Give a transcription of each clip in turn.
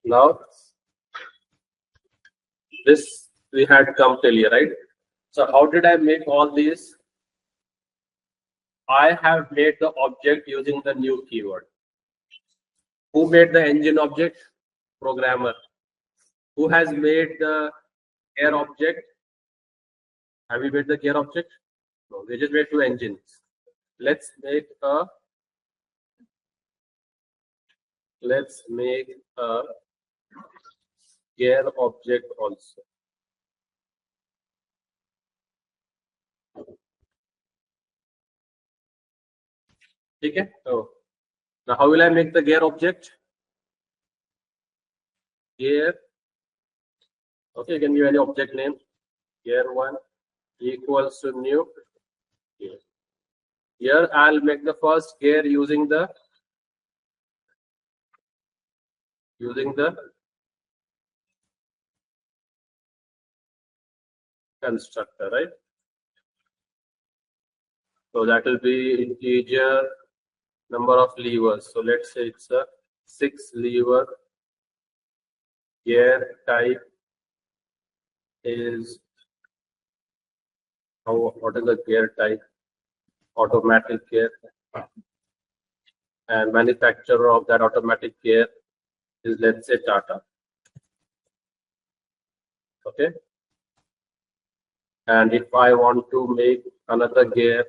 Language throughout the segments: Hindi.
Now this we had come till here, right? So how did I make all these? I have made the object using the new keyword. Who made the engine object? Programmer. Who has made the gear object? Have we made the gear object? No, we just made two engines. Let's make a gear object also. Okay. So now how will I make the gear object? Gear. Okay, you can give any object name. Gear 1 equals to new gear. Here I'll make the first gear using the constructor, right? So that will be integer number of levers. So let's say it's a 6 lever. Gear type is what is the gear type? Automatic gear. And manufacturer of that automatic gear is, let's say, Tata. Okay. And if I want to make another gear,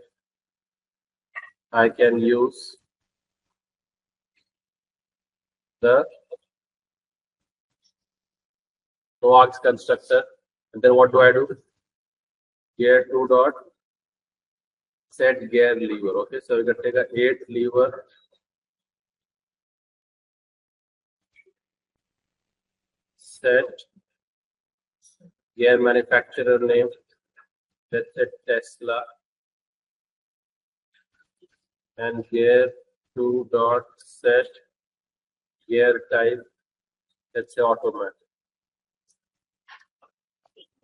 I can use the NOARCS constructor. And then what do I do? Gear 2 dot set gear lever. Okay, so we can take a 8 lever. Set gear manufacturer name. Let's say Tesla. And gear 2 dot set gear type. Let's say automatic.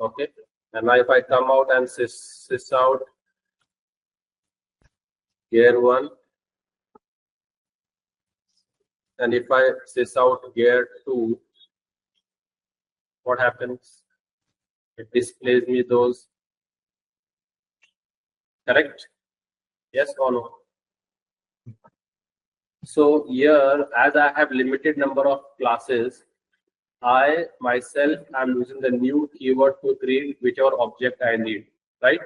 Okay, and now if I come out and sys out gear 1, and if I sys out gear 2, what happens? It displays me those. Correct? Yes or no? So here, as I have limited number of classes, I myself am using the new keyword to create whichever object I need, right?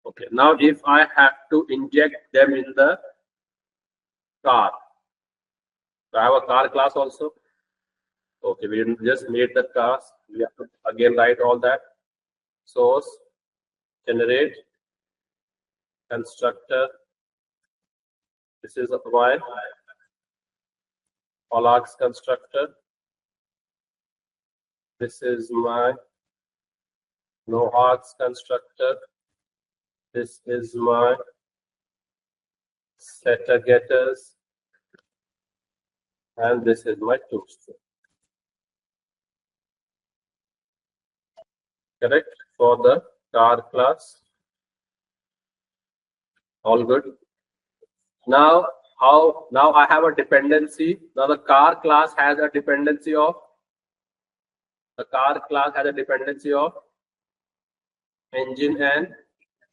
Okay, now if I have to inject them in the car, so I have a car class also. Okay, we didn't just made the class, we have to again write all that. Source, generate, constructor. This is my NOARCS constructor. This is my NOARCS constructor. This is my setter getters. And this is my toString. Correct? For the car class. All good. Now I have a dependency. Now the car class has a dependency of engine and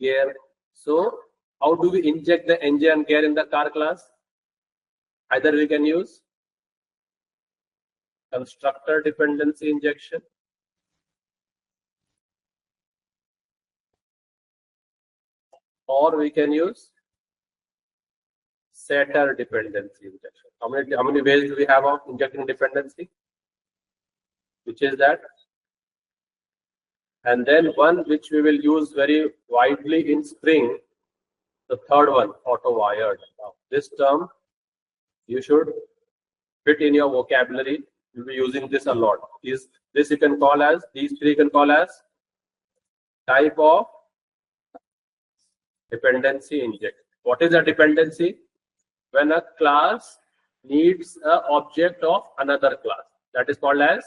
gear. So how do we inject the engine and gear in the car class? Either we can use constructor dependency injection, or we can use setter dependency injection. How many ways do we have of injecting dependency? Which is that? And then one which we will use very widely in Spring, the third one, auto wired. Now, this term you should fit in your vocabulary. You'll be using this a lot. This you can call as, these three you can call as type of dependency injection. What is a dependency? When a class needs an object of another class, that is called as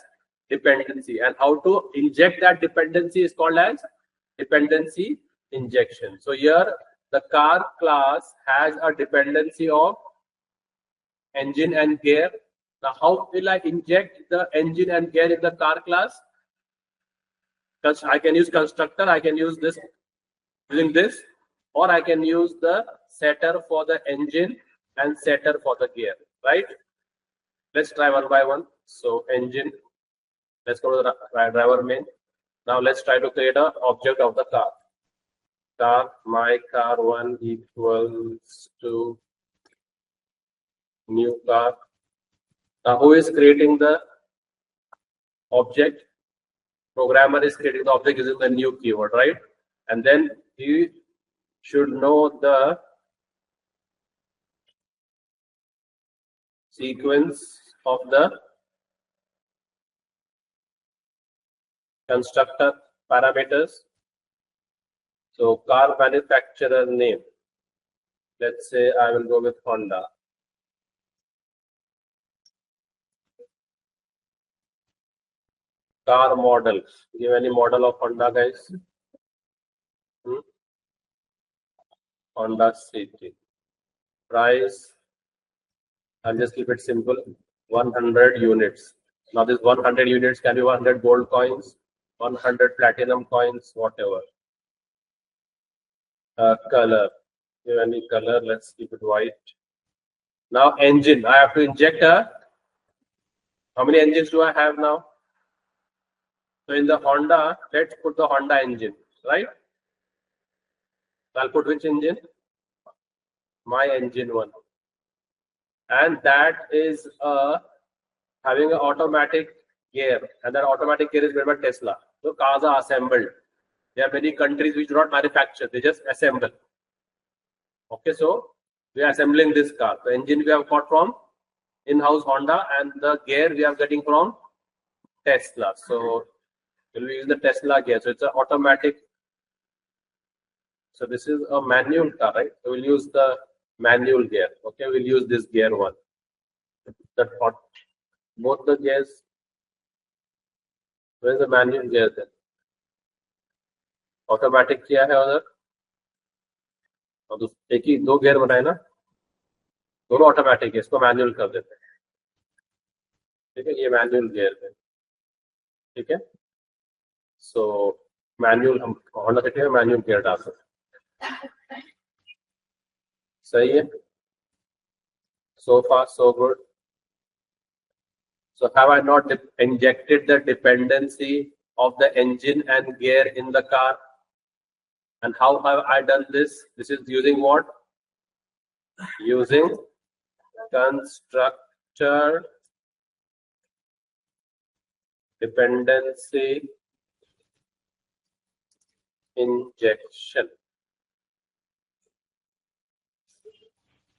dependency. And how to inject that dependency is called as dependency injection. So here the car class has a dependency of engine and gear. Now, how will I inject the engine and gear in the car class? Because I can use constructor, I can use this using this, or I can use the setter for the engine and setter for the gear, right? Let's try one by one. So engine, let's go to the driver main. Now let's try to create an object of the car. Car, my car 1 equals to new car. Now who is creating the object? Programmer is creating the object using the new keyword, right? And then he should know the sequence of the constructor parameters. So car manufacturer name. Let's say I will go with Honda. Car model. Give any model of Honda, guys. Honda City. Price. I'll just keep it simple. 100 units. Now this 100 units can be 100 gold coins, 100 platinum coins, whatever. Color. Give any color. Let's keep it white. Now engine. I have to inject a. How many engines do I have now? So in the Honda, let's put the Honda engine, right? So I'll put which engine? My engine 1. And that is having an automatic gear, and that automatic gear is made by Tesla. So cars are assembled. There are many countries which do not manufacture, they just assemble. Okay, so we are assembling this car. The engine we have got from in-house Honda, and the gear we are getting from Tesla. So we'll use the Tesla gear. So it's an automatic. So this is a manual car, right? So we'll use the manual gear. Okay, we'll use this gear 1. Both the gears. Where's the manual gear then? Automatic क्या है उधर? और एक ही 2 gear बनाए ना? दोनों automatic है, इसको manual कर देते हैं. ठीक है, ये manual gear है. ठीक है? So manual हम Honda City में manual gear डाल सकते हैं. सही है? So far so good. So have I not injected the dependency of the engine and gear in the car? And how have I done this? This is using what? Using constructor dependency injection.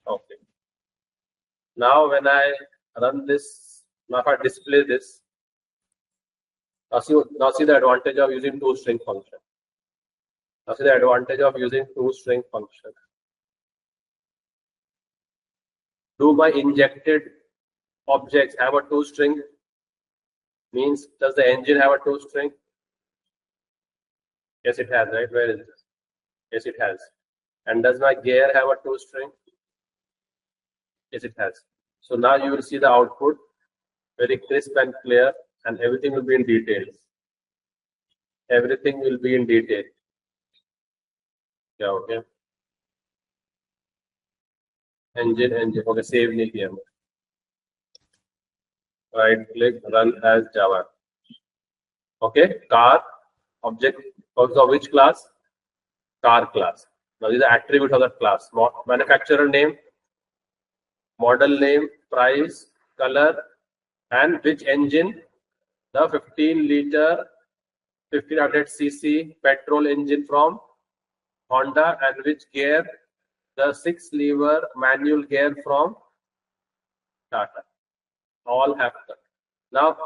Okay. Now when I run this, now if I display this, now see the advantage of using toString function. Now see the advantage of using toString function. Do my injected objects have a toString? Means does the engine have a toString? Yes, it has, right? Where is it? Yes, it has. And does my gear have a toString? Yes, it has. So now you will see the output very crisp and clear, and everything will be in detail. Everything will be in detail. Yeah, okay. Engine. Okay, save नहीं किया मैं. Right click, run as Java. Okay, car object of which class? Car class. Now these are attributes of that class. Manufacturer name, model name, price, color, and which engine? The 15-liter 1500cc petrol engine from Honda, and which gear? The 6-lever manual gear from Tata. All have that. Now,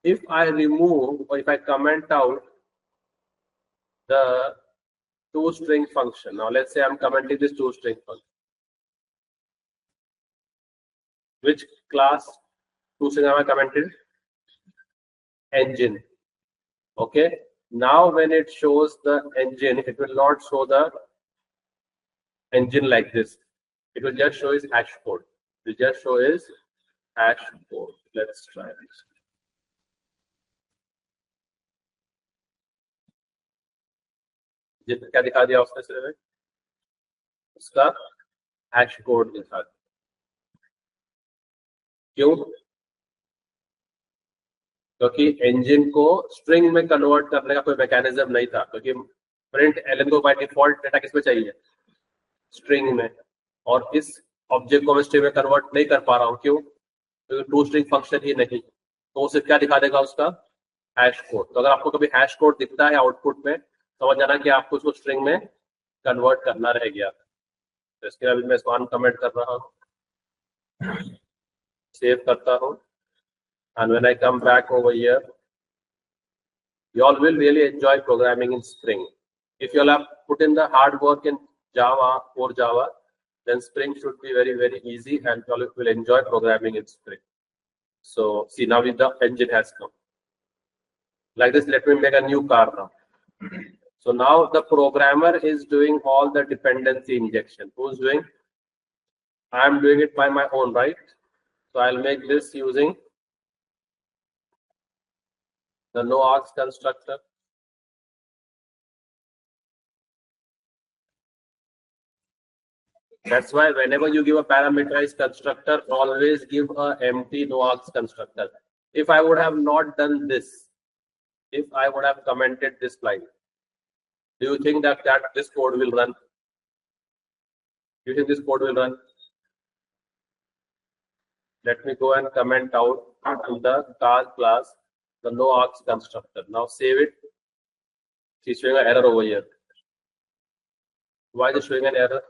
if I remove or if I comment out the toString function, now let's say I'm commenting this toString function. Which class toString have I commented? Engine. Okay. Now when it shows the engine, it will not show the engine like this. It will just show its hash code. It will just show its hash code. Let's try this. क्या दिखा दिया उसने सिर्फ उसका हैश कोड दिखा दिया। क्यों? क्योंकि इंजन को स्ट्रिंग में कन्वर्ट करने का कोई मैकेनिज्म नहीं था, क्योंकि प्रिंट एलन को बाय डिफॉल्ट डेटा किस में चाहिए? स्ट्रिंग में। और इस ऑब्जेक्ट को मैं स्ट्रिंग में कन्वर्ट नहीं कर पा रहा हूँ। क्यों? क्योंकि टू स्ट्रिंग फंक्शन ही नहीं। तो उसे क्या दिखा देगा? उसका हैश कोड। तो अगर आपको कभी हैश कोड दिखता है आउटपुट में, समझ जाना कि आपको उसको स्ट्रिंग में कन्वर्ट करना रह गया। तो इसके अभी मैं इसको अनकमेंट कर रहा हूँ, सेव करता हूँ, and when I come back over here, you all will really enjoy programming in Spring. If you all have put in the hard work in Java or Java, then Spring should be very, very easy, and you all will enjoy programming in Spring. So see, now the engine has come. Like this, let me make a new car now. So now the programmer is doing all the dependency injection. Who's doing? I am doing it by my own, right? So I'll make this using the no-args constructor. That's why whenever you give a parameterized constructor, always give a empty no-args constructor. If I would have not done this, if I would have commented this line, do you think that this code will run? Do you think this code will run? Let me go and comment out to the car class the no-args constructor. Now save it. It's showing an error over here. Why is it showing an error?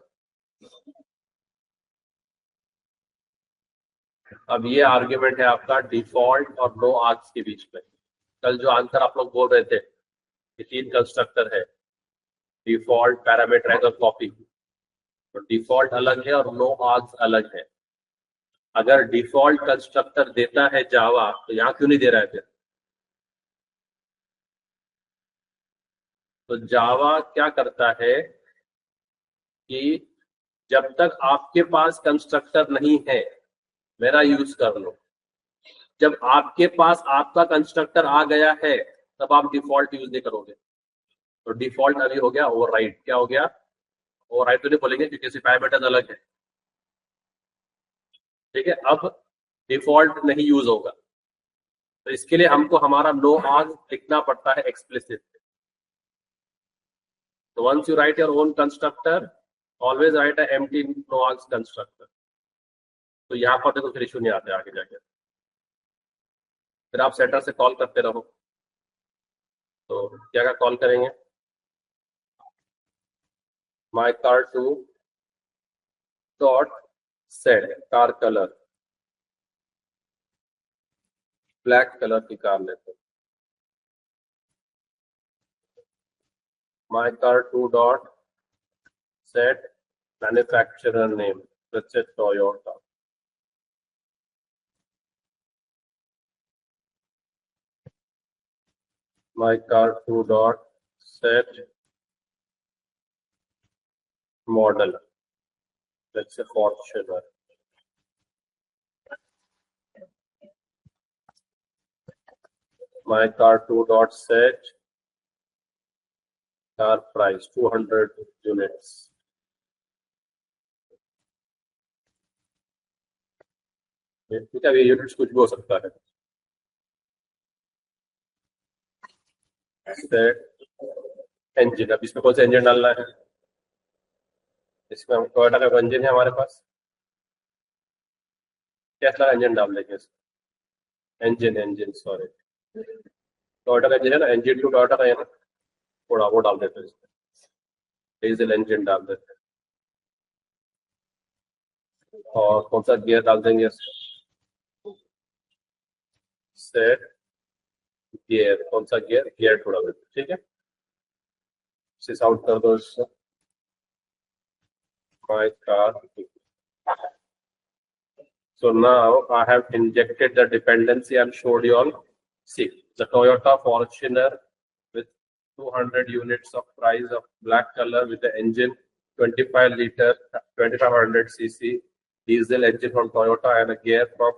अब ये आर्ग्यूमेंट है आपका डिफॉल्ट और नो आर्ग्स के बीच में। कल जो आंसर आप लोग बोल रहे थे कि 3 कंस्ट्रक्टर है, डिफॉल्ट, पैरामीटराइज और कॉपी। तो डिफॉल्ट अलग है और नो आर्ग्स अलग है। अगर डिफॉल्ट कंस्ट्रक्टर देता है जावा, तो यहाँ क्यों नहीं दे रहा है फिर? तो जावा क्या करता है कि जब तक आपके पास कंस्ट्रक्टर नहीं है, मेरा यूज कर लो। जब आपके पास आपका कंस्ट्रक्टर आ गया है, तब आप डिफॉल्ट यूज नहीं करोगे। तो डिफॉल्ट अभी हो गया ओवरराइड। क्या हो गया? ओवरराइड तो नहीं बोलेंगे क्योंकि इसके पैरामीटर्स अलग है, ठीक है। अब डिफॉल्ट नहीं यूज होगा, तो इसके लिए हमको हमारा नो आर्ग्स लिखना पड़ता है एक्सप्लिसिट। तो once you write your own constructor, always write a empty no args constructor. तो यहाँ पर देखो फिर इशू नहीं आते आगे जाके। फिर आप सेटर से कॉल करते रहो। तो क्या क्या कॉल करेंगे? My car to dot set car colour, black colour की कार लेते हैं। My car to dot set manufacturer name, let's say Toyota. My car 2 dot set model, let's say Fortuner. My car 2 dot set car price 200 units. ठीक है, ये यूनिट्स कुछ भी हो सकता है। इंजन, अब इसमें कौन सा इंजन डालना है? इसमें हम टोयोटा का इंजन है हमारे पास, टेस्ला इंजन डाल देंगे इसमें। इंजन सॉरी, टोयोटा का इंजन है ना, इंजन टू टोयोटा का है ना, थोड़ा वो डाल देते हैं इसमें, डीजल इंजन डाल देते हैं। और कौन सा गियर डाल देंगे? सेट गियर, कौन सा गियर? गियर थोड़ा बड़ा, ठीक है। सिस आउट कर दो इससे। My car. So now I have injected the dependency and showed you all. See, the Toyota Fortuner with 200 units of price of black color with the engine 25 liter 2500 cc diesel engine from Toyota and a gear from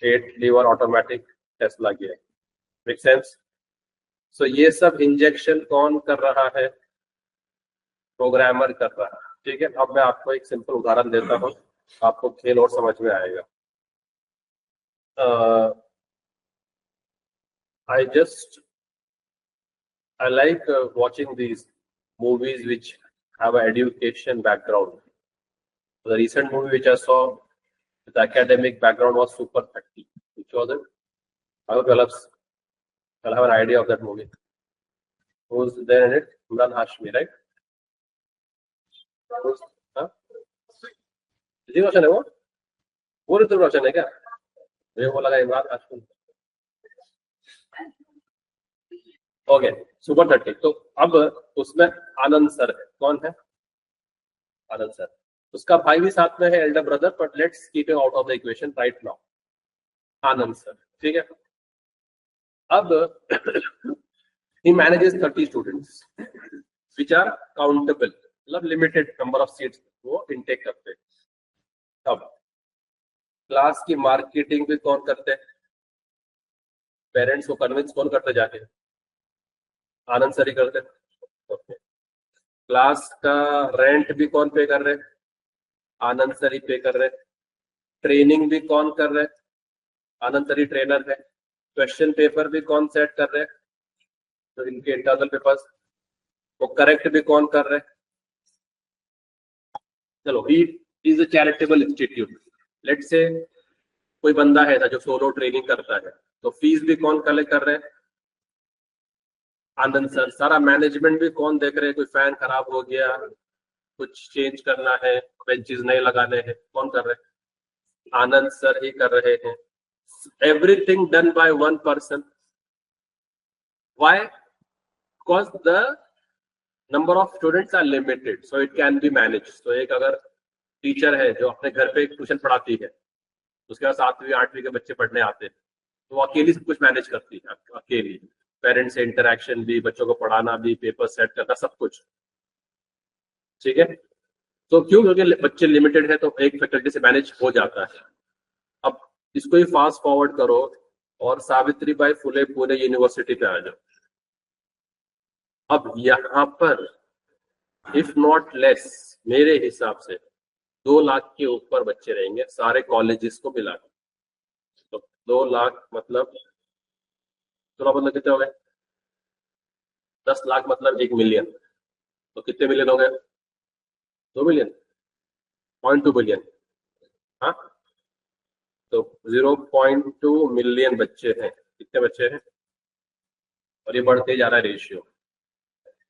8 lever automatic Tesla की है। Make sense? सो ये सब इंजेक्शन कौन कर रहा है? प्रोग्रामर कर रहा है। ठीक है, अब मैं आपको एक सिंपल उदाहरण देता हूँ, आपको खेल और समझ में आएगा। I like watching these movies which have an education background. The recent movie which I saw, the academic background was super effective. Which was it? I hope you'll have an idea of that movie. Who's there in it? Imran Hashmi, right? Who's, huh? Hrithik Roshan है वो ऋतिक रोशन है क्या? मुझे वो लगा इमरान हाशमी। Okay, super 30। तो अब उसमें आनंद सर है। कौन है? आनंद सर। उसका भाई भी साथ में है, Elder brother, but let's keep it out of the equation right now. Anand sir, ठीक है। अब he manages 30 students which are countable, मतलब लिमिटेड नंबर ऑफ सीट्स वो इनटेक करते हैं। अब क्लास की मार्केटिंग भी कौन करते हैं? पेरेंट्स को कन्विंस कौन करते जाके? आनंद सर ही करते हैं। ओके, क्लास का रेंट भी कौन पे कर रहे हैं? आनंद सर ही पे कर रहे हैं। ट्रेनिंग भी कौन कर रहे हैं? आनंद सर ही ट्रेनर है। क्वेश्चन पेपर भी कौन सेट कर रहे हैं? तो इनके इंटरनल पेपर्स वो करेक्ट भी कौन कर रहे हैं? चलो, he is a charitable institute. Late से कोई बंदा है जो सोलो ट्रेनिंग करता है, तो फीस भी कौन कलेक्ट कर रहे हैं? आनंद सर। सारा मैनेजमेंट भी कौन देख रहे हैं? कोई फैन खराब हो गया, कुछ चेंज करना है, बेंचेस नए लगाने हैं, कौन कर रहे हैं? आनंद सर ही कर रहे हैं। Everything done by one person. Why? Because the number of students are limited, so it can be manage. तो एक अगर टीचर है जो अपने घर पे ट्यूशन पढ़ाती है, उसके बाद 7वीं 8वीं के बच्चे पढ़ने आते हैं, तो वो अकेली सब कुछ मैनेज करती है, अकेली। पेरेंट्स से इंटरेक्शन भी, बच्चों को पढ़ाना भी, पेपर सेट करना, सब कुछ। ठीक है, तो क्यों? क्योंकि बच्चे लिमिटेड है, तो एक फैकल्टी से मैनेज हो जाता है। अब इसको ही फास्ट फॉरवर्ड करो और सावित्रीबाई फुले पुणे यूनिवर्सिटी पे आ जाओ। अब यहाँ पर इफ नॉट लेस, मेरे हिसाब से 2 लाख के ऊपर बच्चे रहेंगे सारे कॉलेजेस को मिला के। तो 2 लाख मतलब, तो मतलब कितने हो गए? 10 लाख मतलब 1 मिलियन। तो कितने मिलियन हो गए? 2 मिलियन, 0.2 बिलियन। हाँ, तो 0.2 मिलियन बच्चे हैं। कितने बच्चे हैं? और ये बढ़ते जा रहा है रेशियो।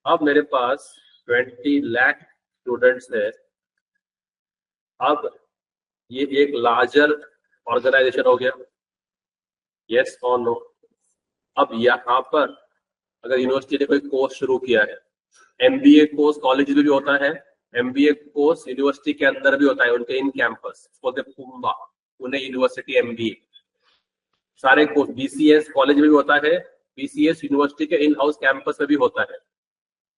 अब मेरे पास 20 लाख स्टूडेंट्स है। अब ये एक लार्जर ऑर्गेनाइजेशन हो गया, यस और नो? अब यहाँ पर अगर यूनिवर्सिटी ने कोई कोर्स शुरू किया है, एमबीए कोर्स कॉलेज में भी होता है, एमबीए कोर्स यूनिवर्सिटी के अंदर भी होता है, उनके in campus, Pune university MBA, सारे कोर्स। बीसीएस कॉलेज में भी होता है, बीसीएस यूनिवर्सिटी के इन हाउस कैंपस में भी होता है।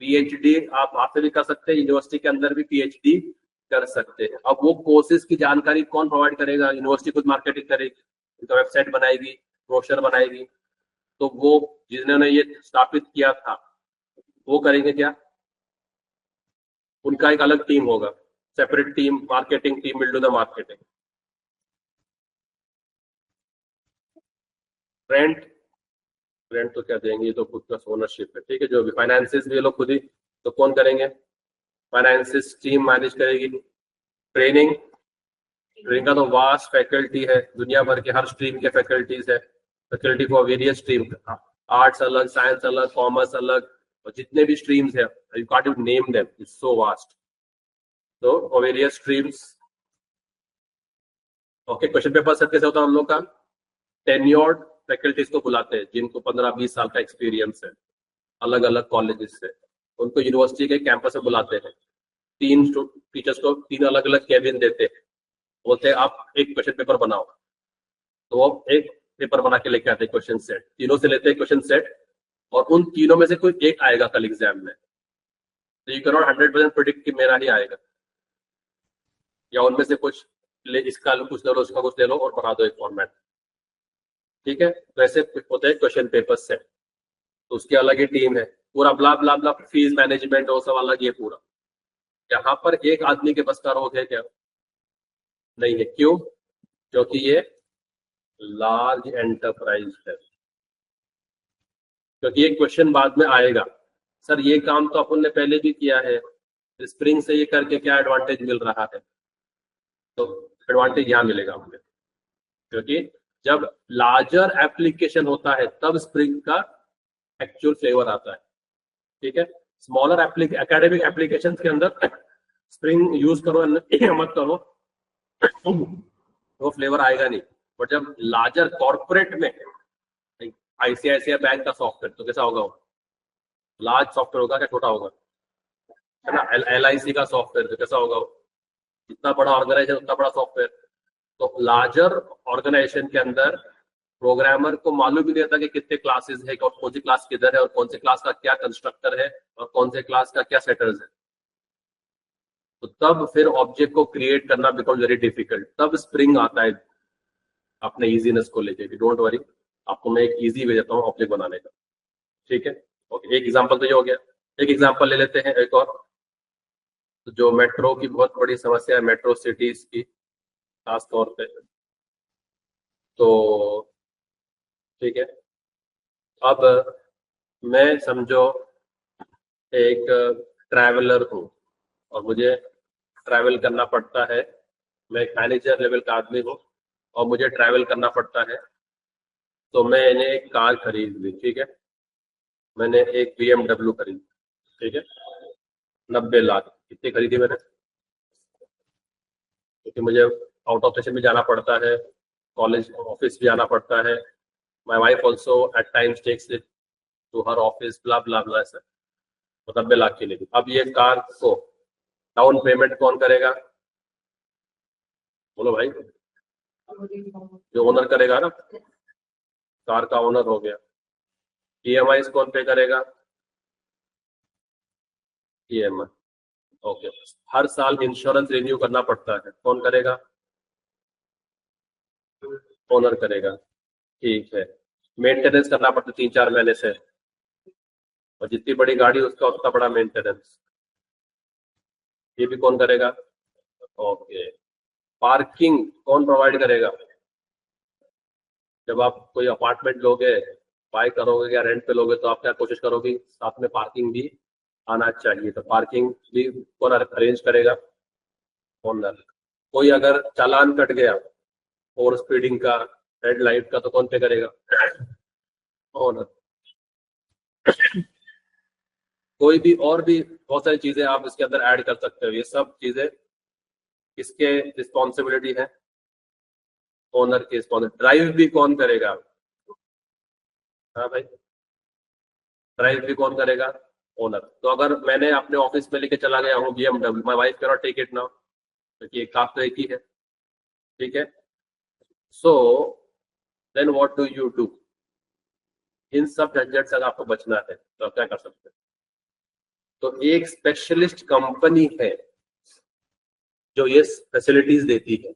पीएचडी आप वहां से भी कर सकते हैं, यूनिवर्सिटी के अंदर भी पीएचडी कर सकते हैं। अब वो कोर्सेज की जानकारी कौन प्रोवाइड करेगा? यूनिवर्सिटी खुद मार्केटिंग करेगी, उनका वेबसाइट बनाएगी, ब्रोशर बनाएगी। तो वो जिन्होंने ये स्थापित किया था वो करेंगे क्या? उनका एक अलग टीम होगा, separate team, marketing team will do the marketing. Rent, rent तो क्या देंगे, ये तो खुद का ओनरशिप है। ठीक है, जो भी फाइनेंसिस भी ये लोग खुद ही, तो कौन करेंगे? फाइनेंसिस टीम मैनेज करेगी। ट्रेनिंग, ट्रेनिंग का तो वास्ट फैकल्टी है, दुनिया भर के हर स्ट्रीम के फैकल्टीज है, faculty for various stream. Arts अलग, साइंस अलग, कॉमर्स अलग, और जितने भी स्ट्रीम्स है, you can't even name them, it's so vast. तो for various streams. Okay, question paper set कैसे होता है हम लोग का? टेन्योर्ड फैकल्टीज को बुलाते हैं जिनको 15-20 साल का एक्सपीरियंस है, अलग अलग कॉलेजेस से, उनको यूनिवर्सिटी के कैंपस में बुलाते हैं। 3 टीचर्स को 3 अलग अलग कैबिन देते हैं, बोलते हैं आप एक क्वेश्चन पेपर बनाओ। तो वो एक पेपर बना के लेके आते हैं, क्वेश्चन सेट, तीनों से लेते हैं क्वेश्चन सेट, और उन तीनों में से कोई एक आएगा कल एग्जाम में। तो यू कैन नॉट 100% प्रिडिक्ट कि मेरा ही आएगा, या उनमें से कुछ इसका कुछ ले लो, उसका कुछ ले लो और बना दो एक फॉर्मेट। ठीक है, तो ऐसे होते हैं क्वेश्चन पेपर सेट, तो उसकी अलग ही टीम है, पूरा ब्ला ब्ला ब्ला फीस मैनेजमेंट और सब अलग ही है पूरा। यहाँ पर एक आदमी के बस का रोग है क्या? नहीं है। क्यों? क्योंकि ये लार्ज एंटरप्राइज है। क्योंकि ये क्वेश्चन बाद में आएगा, सर ये काम तो अपन ने पहले भी किया है, स्प्रिंग से ये करके क्या एडवांटेज मिल रहा है? तो एडवांटेज यहाँ मिलेगा हमें, क्योंकि जब लार्जर एप्लीकेशन होता है तब स्प्रिंग का एक्चुअल फ्लेवर आता है। ठीक है, स्मॉलर एकेडमिक एप्लीकेशन के अंदर स्प्रिंग यूज करो मत करो, वो फ्लेवर आएगा नहीं। बट जब लार्जर कॉर्पोरेट में, आईसीआईसीआई बैंक का सॉफ्टवेयर तो कैसा होगा? वो लार्ज सॉफ्टवेयर होगा क्या छोटा होगा? है ना। LIC का सॉफ्टवेयर तो कैसा होगा? जितना बड़ा ऑर्गेनाइजेशन उतना बड़ा सॉफ्टवेयर। तो लार्जर ऑर्गेनाइजेशन के अंदर प्रोग्रामर को मालूम भी नहीं रहता कि कितने क्लासेस है और कौन सी क्लास किधर है और कौन सी क्लास का क्या कंस्ट्रक्टर है और कौन से क्लास का क्या सेटर्स है। तो तब फिर ऑब्जेक्ट को क्रिएट करना बिकम वेरी डिफिकल्ट, तब स्प्रिंग आता है अपने इजीनेस को लेके। डोंट वरी, आपको मैं एक इजी वे देता हूँ ऑब्जेक्ट बनाने का। ठीक है, ओके, एक एग्जांपल तो ये हो गया। एक एग्जांपल ले लेते हैं एक और, तो जो मेट्रो की बहुत बड़ी समस्या है, मेट्रो सिटीज की खास तौर पे। तो ठीक है, अब मैं समझो एक ट्रैवलर हूँ और मुझे ट्रैवल करना पड़ता है, मैं एक मैनेजर लेवल का आदमी हूँ और मुझे ट्रैवल करना पड़ता है। तो मैंने एक कार खरीद ली, ठीक है, मैंने एक BMW खरीदी, ठीक है, 90 लाख कितनी खरीदी मैंने? क्योंकि मुझे आउट ऑफ स्टेशन भी जाना पड़ता है, कॉलेज ऑफिस भी जाना पड़ता है, my wife also at times takes it to her office, blah blah blah ऐसा। तो 90 लाख की लेगी। अब ये कार को डाउन पेमेंट कौन करेगा? बोलो भाई, जो ओनर करेगा ना, कार का ओनर हो गया। EMI कौन पे करेगा? EMI, okay. हर साल इंश्योरेंस रिन्यू करना पड़ता है, कौन करेगा? ओनर करेगा, ठीक है। मेंटेनेंस करना पड़ता है 3-4 महीने से, और जितनी बड़ी गाड़ी उसका उतना बड़ा मेंटेनेंस, ये भी कौन करेगा? ओके। पार्किंग कौन प्रोवाइड करेगा? जब आप कोई अपार्टमेंट लोगे, बाय करोगे या रेंट पे लोगे, तो आप क्या कोशिश करोगे? साथ में पार्किंग भी आना चाहिए, तो पार्किंग भी कौन अरेंज करेगा? ओनर। कोई अगर चालान कट गया ओवर स्पीडिंग का, रेड लाइट का, तो कौन पे करेगा? ओनर। कोई भी और भी बहुत सारी चीजें आप इसके अंदर ऐड कर सकते हो, ये सब चीजें किसके रिस्पॉन्सिबिलिटी है? ओनर की रिस्पॉन्सिबिलिटी। ड्राइव भी कौन करेगा? हाँ भाई, ड्राइव भी कौन करेगा? ओनर। तो अगर मैंने अपने ऑफिस में लेके चला गया हूँ BMW, my wife can not take it now, क्योंकि कार तो एक ही है, ठीक है। So then what do you do? इन सब झंझट से अगर आपको बचना है तो आप क्या कर सकते हैं? तो एक स्पेशलिस्ट कंपनी है जो ये फैसिलिटीज देती है।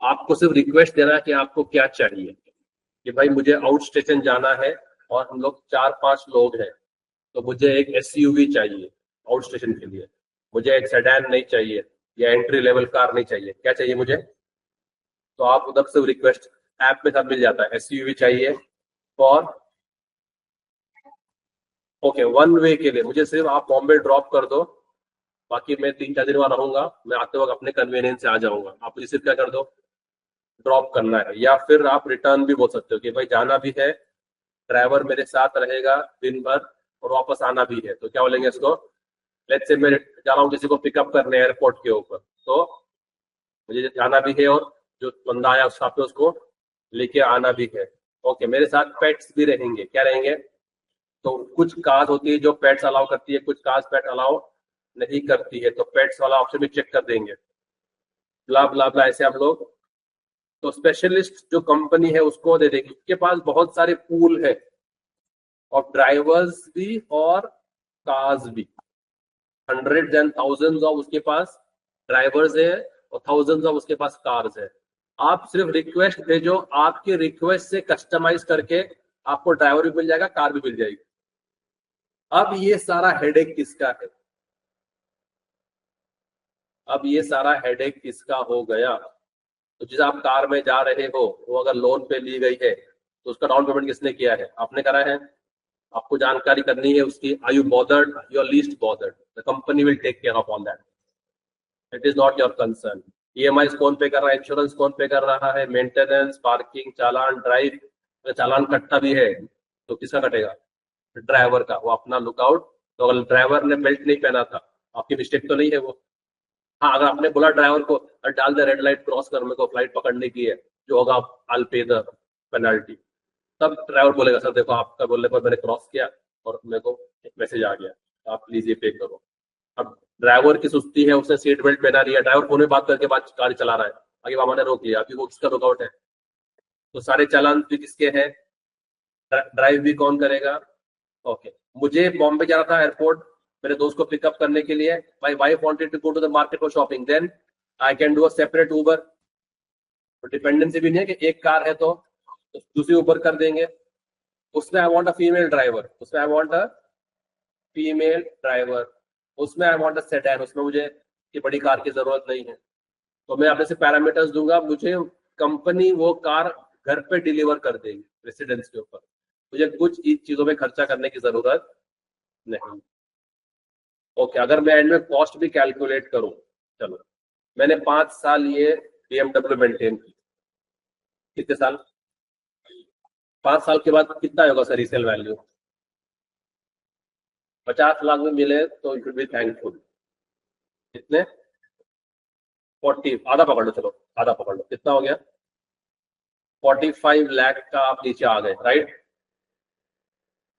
आपको सिर्फ रिक्वेस्ट देना है कि आपको क्या चाहिए, कि भाई मुझे आउट स्टेशन जाना है और हम लोग 4-5 लोग हैं, तो मुझे एक SUV चाहिए आउट स्टेशन के लिए, मुझे एक सेडान नहीं चाहिए या एंट्री लेवल कार नहीं चाहिए, क्या चाहिए मुझे? तो आप उधर से रिक्वेस्ट ऐप में सब मिल जाता है, SUV चाहिए और ओके 1 वे के लिए मुझे सिर्फ आप बॉम्बे ड्रॉप कर दो, बाकी मैं 3-4 दिन वहां रहूंगा, मैं आते वक्त अपने कन्वीनियंस से आ जाऊंगा, आप मुझे सिर्फ क्या कर दो? ड्रॉप करना है। या फिर आप रिटर्न भी बोल सकते हो कि भाई जाना भी है, ड्राइवर मेरे साथ रहेगा दिन भर और वापस आना भी है, तो क्या बोलेंगे इसको? लेट्स से मैं जा रहा हूँ किसी को पिकअप करने एयरपोर्ट के ऊपर, तो मुझे जाना भी है और जो बंदा आया उस पे उसको लेके आना भी है। ओके, मेरे साथ पेट्स भी रहेंगे, क्या रहेंगे? तो कुछ कार्स होती है जो पेट्स अलाउ करती है, कुछ कार्स पेट अलाउ नहीं करती है, तो पेट्स वाला ऑप्शन भी चेक कर देंगे, ब्ला ब्ला ब्ला ऐसे आप लोग। तो स्पेशलिस्ट जो कंपनी है उसको दे देगी, उसके पास बहुत सारे पूल है और ड्राइवर्स भी और कार्स भी, हंड्रेड्स एंड थाउजेंड्स ऑफ उसके पास ड्राइवर्स है और थाउजेंड्स ऑफ उसके पास कार्स है। आप सिर्फ रिक्वेस्ट भेजो, आपकी रिक्वेस्ट से कस्टमाइज करके आपको ड्राइवर भी मिल जाएगा, कार भी मिल जाएगी। अब ये सारा हेडेक किसका है? अब ये सारा हेडेक किसका हो गया? तो जिस आप कार में जा रहे हो वो अगर लोन पे ली गई है तो उसका डाउन पेमेंट किसने किया है? आपने करा है। आपको जानकारी करनी है उसकी। Are you bothered? You are least bothered. The company will take care of on that. It is not your concern. EMI कौन पे कर रहा है? इंश्योरेंस कौन पे कर रहा है? मेंटेनेंस, पार्किंग, चालान, ड्राइव। अगर चालान कटता भी है तो किसका कटेगा? ड्राइवर का। वो अपना लुकआउट। तो अगर ड्राइवर ने बेल्ट नहीं पहना था, आपकी मिस्टेक तो नहीं है वो। हाँ, अगर आपने बोला ड्राइवर को डाल दे रेड लाइट क्रॉस कर, मेरे को फ्लाइट पकड़ने की है, जो होगा आई पे द पेनल्टी, तब ड्राइवर बोलेगा सर देखो आपका बोलने पर मैंने क्रॉस किया और मेरे को एक मैसेज आ गया, आप प्लीज ये पे करो। अब ड्राइवर की सुस्ती है, उसने सीट बेल्ट पहना लिया, ड्राइवर फोन में बात करके बाद गाड़ी चला रहा है, आगे मामा ने रोक लिया, अभी वो किसका रुकआउट है? तो सारे चालान भी किसके हैं? ड्राइव भी कौन करेगा? ओके, मुझे बॉम्बे जाना था एयरपोर्ट मेरे दोस्त को पिकअप करने के लिए। My wife wanted to go to the market for shopping, then I can do a separate Uber. तो डिपेंडेंसी भी नहीं है कि एक कार है तो दूसरी उबर कर देंगे। उसमें I want a female driver, उसमें I want a female driver, उसमें आई वांट अ सेडान, उसमें मुझे की बड़ी कार की जरूरत नहीं है। तो मैं अपने से पैरामीटर्स दूंगा, मुझे कंपनी वो कार घर पे डिलीवर कर देगी रेसिडेंस के ऊपर। मुझे कुछ चीजों में खर्चा करने की जरूरत नहीं। ओके, अगर मैं एंड में कॉस्ट भी कैलकुलेट करूं, चलो मैंने 5 साल ये BMW मेंटेन की, कितने साल? 5 साल के बाद कितना होगा सर रीसेल वैल्यू? 50 लाख में मिले तो यू शुड बी थैंकफुल। कितने? 40, आधा पकड़ लो, चलो आधा पकड़ लो, कितना हो गया? 45 लाख का आप नीचे आ गए, राइट?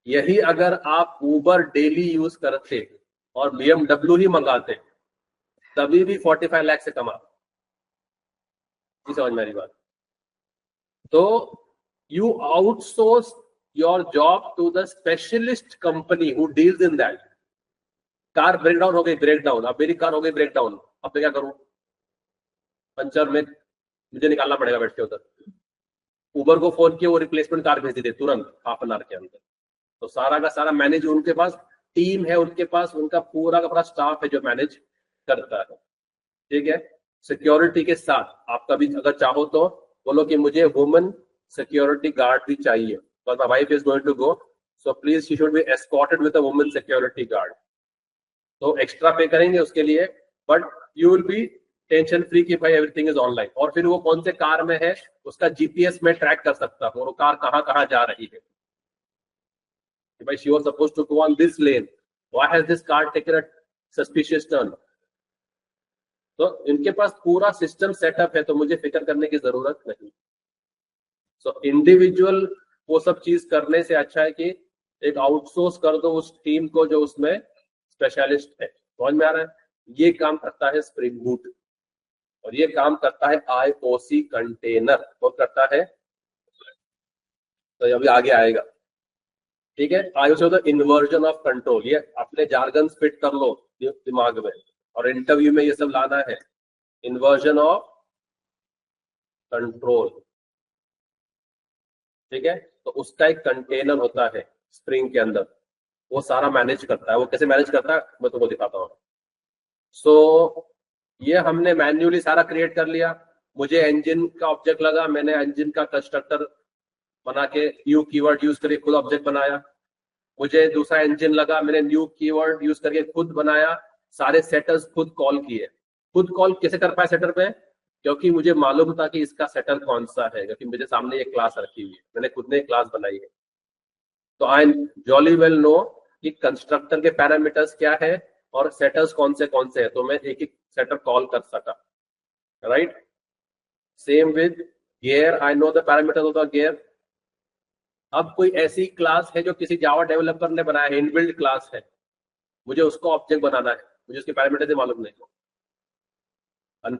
यही अगर आप उबर डेली यूज करते और BMW ही मंगाते तभी भी 45 लाख से कमा। समझ में आ रही बात? तो you outsource your job to the specialist company who deals in that. Car breakdown हो गई, ब्रेकडाउन, अब मेरी कार हो गई ब्रेकडाउन, अब मैं क्या करूं? पंचर में मुझे निकालना पड़ेगा बैठ के उधर। उबर को फोन किया, वो रिप्लेसमेंट कार भेज देते तुरंत हाफ एन आवर के अंदर। तो सारा का सारा मैनेज, उनके पास टीम है, उनके पास उनका पूरा का पूरा स्टाफ है जो मैनेज करता है। ठीक है, सिक्योरिटी के साथ आप कभी अगर चाहो तो बोलो कि मुझे वुमेन सिक्योरिटी गार्ड भी चाहिए, because my wife is going to go, so please she should be escorted with a woman security guard. तो एक्स्ट्रा पे करेंगे उसके लिए, but you will be tension free कि भाई एवरीथिंग इज ऑनलाइन। और फिर वो कौन से कार में है उसका जीपीएस में ट्रैक कर सकता हूँ, और वो कार कहाँ कहाँ जा रही है। कि भाई she was supposed to go on this lane, why has this car taken a suspicious turn? तो इनके पास पूरा सिस्टम सेटअप है, तो मुझे फिक्र करने की जरूरत नहीं। सो इंडिविजुअल वो सब चीज करने से अच्छा है कि एक आउटसोर्स कर दो उस टीम को जो उसमें स्पेशलिस्ट है। समझ में आ रहा है? ये काम करता है स्प्रिंग बूट, और ये काम करता है आईओसी कंटेनर, और करता है, तो अभी आगे आएगा। ठीक है, आईओसी होता है इन्वर्जन ऑफ कंट्रोल। ये अपने जार्गन फिट कर लो दिमाग में, और इंटरव्यू में ये सब लाना है। इन्वर्जन ऑफ कंट्रोल, ठीक है, तो उसका एक कंटेनर होता है स्प्रिंग के अंदर, वो सारा मैनेज करता है। वो कैसे मैनेज करता है मैं तुमको दिखाता हूँ। सो ये हमने मैन्युअली सारा क्रिएट कर लिया। मुझे इंजन का ऑब्जेक्ट लगा, मैंने इंजन का कंस्ट्रक्टर बना के न्यू कीवर्ड यूज करके खुद ऑब्जेक्ट बनाया। मुझे दूसरा इंजन लगा, मैंने न्यू कीवर्ड यूज करके खुद बनाया। सारे सेटर्स खुद कॉल किए। खुद कॉल कैसे कर पाए सेटर पे? क्योंकि मुझे मालूम था कि इसका सेटर कौन सा है, क्योंकि मेरे सामने ये क्लास रखी हुई है, मैंने खुद ने क्लास बनाई है। तो आई जॉली वेल नो कि कंस्ट्रक्टर के पैरामीटर्स क्या है और सेटर्स कौन से हैं, तो मैं एक एक सेटर कॉल कर सका, right? Same with gear, I know the parameters of the gear. अब कोई ऐसी क्लास है जो किसी जावा डेवलपर ने बनाया है, इनबिल्ट क्लास है, मुझे उसको ऑब्जेक्ट बनाना है, मुझे उसके पैरामीटर से मालूम नहीं।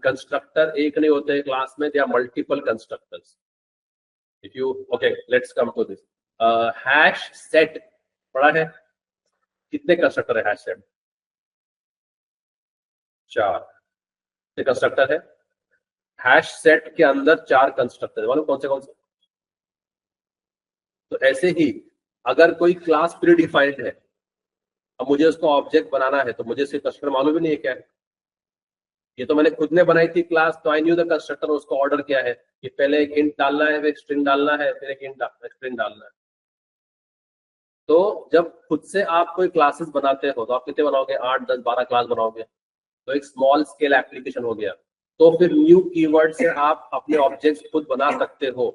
कंस्ट्रक्टर एक नहीं होते क्लास में, they are multiple constructors. If you okay, let's come to this hash set. पढ़ा है? कितने कंस्ट्रक्टर है हैश सेट? 4 कंस्ट्रक्टर है। हैश सेट के अंदर 4 कंस्ट्रक्टर है, मालूम कौन से? तो ऐसे ही अगर कोई क्लास प्री डिफाइंड है, अब मुझे उसको ऑब्जेक्ट बनाना है, तो मुझे इसके कंस्ट्रक्टर मालूम ही नहीं है क्या है। ये तो मैंने खुद ने बनाई थी क्लास, तो आई न्यू द कंस्ट्रक्टर, उसको ऑर्डर क्या है कि पहले एक इंट डालना है, फिर एक स्ट्रिंग डालना है, फिर एक इंट स्ट्रिंग डालना है। तो जब खुद से आप कोई क्लासेस बनाते हो तो आप कितने बनाओगे? 8, 10, 12 क्लास बनाओगे, तो एक स्मॉल स्केल एप्लीकेशन हो गया। तो फिर न्यू कीवर्ड से आप अपने ऑब्जेक्ट्स खुद बना सकते हो।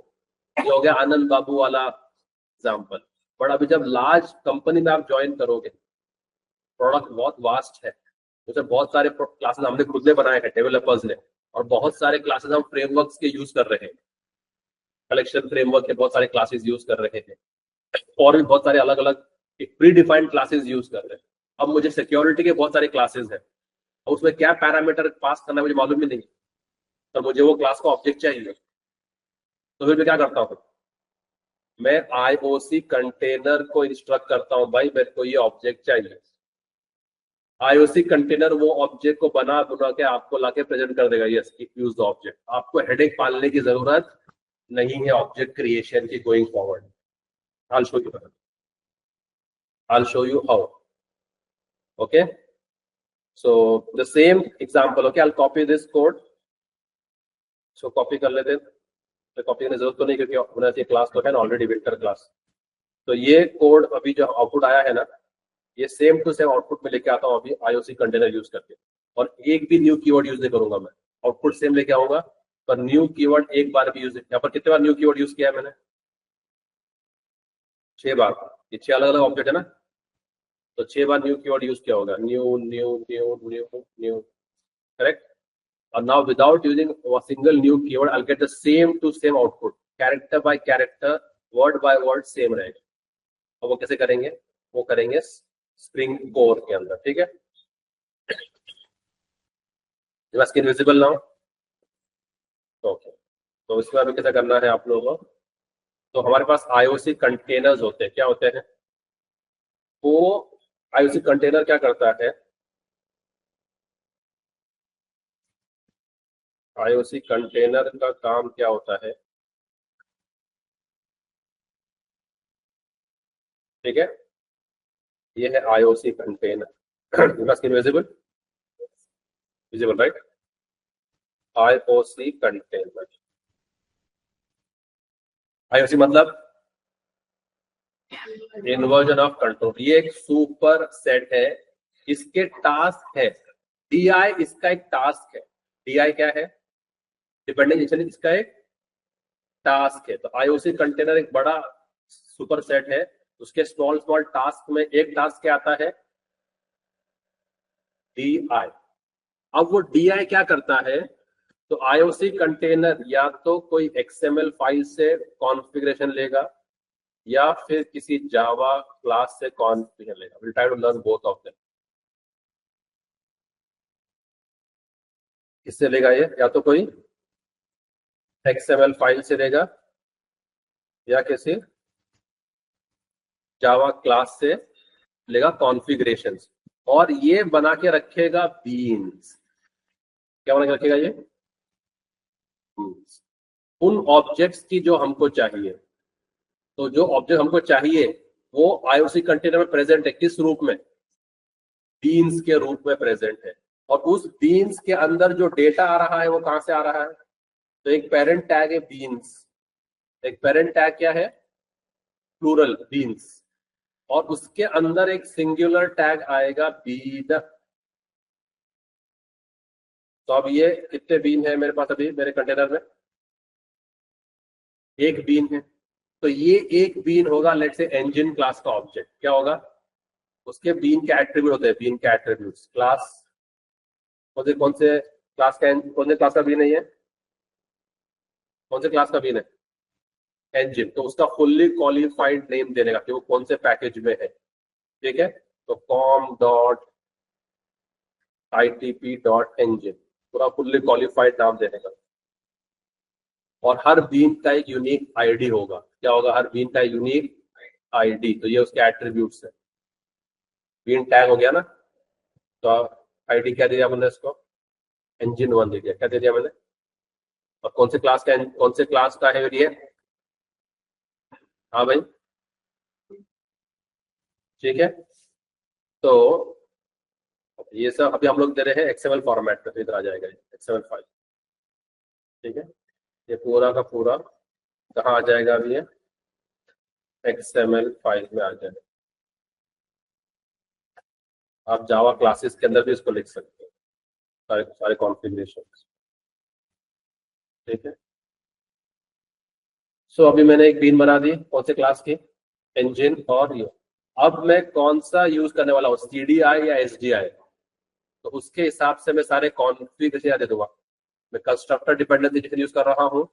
ये हो गया आनंद बाबू वाला एग्जाम्पल। बट अभी जब लार्ज कंपनी में आप ज्वाइन करोगे, प्रोडक्ट बहुत वास्ट है, उसमें बहुत सारे क्लासेस हमने खुद ने बनाए हैं, डेवलपर्स ने, और बहुत सारे क्लासेस हम फ्रेमवर्क्स के यूज कर रहे हैं, कलेक्शन फ्रेमवर्क के बहुत सारे क्लासेस यूज कर रहे हैं, और भी बहुत सारे अलग अलग प्री डिफाइंड क्लासेस यूज कर रहे हैं। अब मुझे सिक्योरिटी के बहुत सारे क्लासेस हैं, और उसमें क्या पैरामीटर पास करना है मुझे मालूम ही नहीं, तो मुझे वो क्लास का ऑब्जेक्ट चाहिए। तो फिर मैं क्या करता हूँ? मैं आईओसी कंटेनर को इंस्ट्रक्ट करता हूँ, भाई मेरे को ये ऑब्जेक्ट चाहिए। आईओसी कंटेनर वो ऑब्जेक्ट को बना बुना के आपको लाके प्रेजेंट कर देगा, यस यूज द ऑब्जेक्ट। आपको हेडेक पालने की जरूरत नहीं है ऑब्जेक्ट क्रिएशन की going forward. I'll show you. I'll show you how. Okay. So the same example. Okay, I'll copy this code. So copy कर लेते हैं। तो कॉपी करने की जरूरत तो नहीं, क्योंकि होना क्लास तो है ना ऑलरेडी, विंटर क्लास। तो ये कोड अभी जो आउटपुट आया है ना, ये सेम टू सेम आउटपुट में लेके आता हूँ अभी आईओसी कंटेनर यूज करके, और एक भी न्यू कीवर्ड यूज नहीं करूंगा मैं, आउटपुट सेम लेके आऊंगा, पर न्यू कीवर्ड एक बार भी यूज। यहाँ पर कितने बार न्यू कीवर्ड यूज किया है मैंने? 6 बार। ये 6 अलग अलग ऑब्जेक्ट है ना, तो 6 बार न्यू कीवर्ड यूज किया होगा, new new new new new, correct. और now without using a single new keyword I'll get the same to same output, character bye character, word by word same रहेगा। और वो कैसे करेंगे? वो करेंगे स्प्रिंग कोर के अंदर, ठीक है। Screen visible now? ओके, तो इसके बाद कैसे करना है आप लोगों को? तो हमारे पास आईओसी कंटेनर्स होते हैं, क्या होते हैं वो? आईओसी कंटेनर क्या करता है? आईओसी कंटेनर का काम क्या होता है? ठीक है, ये है IOC container. Screen visible? Visible, right. IOC container, IOC मतलब इन्वर्जन ऑफ कंट्रोल। ये एक सुपर सेट है, इसके टास्क है। डीआई इसका एक टास्क है। डीआई क्या है? डिपेंडेंट एक्शन, इसका एक टास्क है। तो आईओसी कंटेनर एक बड़ा सुपर सेट है, उसके स्मॉल स्मॉल टास्क में एक टास्क क्या आता है? डीआई। अब वो डीआई क्या करता है? तो आईओसी कंटेनर या तो कोई एक्सएमएल फाइल से कॉन्फ़िगरेशन लेगा, या फिर किसी जावा क्लास से कॉन्फ़िगरेशन लेगा। Will try to learn both of them. किससे लेगा ये? या तो कोई एक्सएमएल फाइल से लेगा, या किसी जावा क्लास से लेगा कॉन्फ़िगरेशन, और ये बना के रखेगा बीन्स। क्या बना के रखेगा ये? बीन्स, उन ऑब्जेक्ट्स की जो हमको चाहिए। तो जो ऑब्जेक्ट हमको चाहिए वो आईओसी कंटेनर में प्रेजेंट है, किस रूप में? बीन्स के रूप में प्रेजेंट है। और उस बीन्स के अंदर जो डेटा आ रहा है वो कहां से आ रहा है? तो एक पेरेंट टैग है बीन्स, एक पेरेंट टैग क्या है? प्लूरल बीन्स, और उसके अंदर एक सिंगुलर टैग आएगा बीन। तो अब ये कितने बीन है मेरे पास अभी मेरे कंटेनर में? एक बीन है। तो ये एक बीन होगा लेट्स से इंजन क्लास का ऑब्जेक्ट। क्या होगा? उसके बीन के एट्रीब्यूट होते हैं, बीन के एट्रीब्यूट्स। क्लास कौन से क्लास का, कौन से क्लास का बीन है ये? कौन से क्लास का बीन है? इंजन। तो उसका फुल्ली क्वालिफाइड नेम देने का कि वो कौन से पैकेज में है, ठीक है। तो com.itp.engine, पूरा फुल्ली क्वालिफाइड नाम देने का। और हर बीन का एक यूनिक आईडी होगा। क्या होगा? हर बीन का यूनिक आईडी। तो ये उसके एट्रीब्यूट्स है। बीन टैग हो गया ना, तो आईडी क्या दे दिया मैंने इसको? engine 1 दे दिया। क्या दे दिया मैंने? और कौन से क्लास का है ये? हाँ भाई, ठीक है। तो ये सब अभी हम लोग दे रहे हैं एक्सएमएल फॉर्मेट में, तो इधर आ जाएगा एक्सएमएल फाइल, ठीक है। ये पूरा का पूरा कहाँ आ जाएगा अभी? ये एक्सएमएल फाइल में आ जाएगा। आप जावा क्लासेस के अंदर भी इसको लिख सकते हो, सारे सारे कॉन्फ़िगरेशन, ठीक है। सो अभी मैंने एक बीन बना दी, कौन से क्लास की? इंजन और ये। अब मैं कौन सा यूज करने वाला हूँ, CDI या SDI? तो उसके हिसाब से मैं सारे कॉन्फ़िगरेशन दे दूंगा। मैं कंस्ट्रक्टर डिपेंडेंसी यूज कर रहा हूँ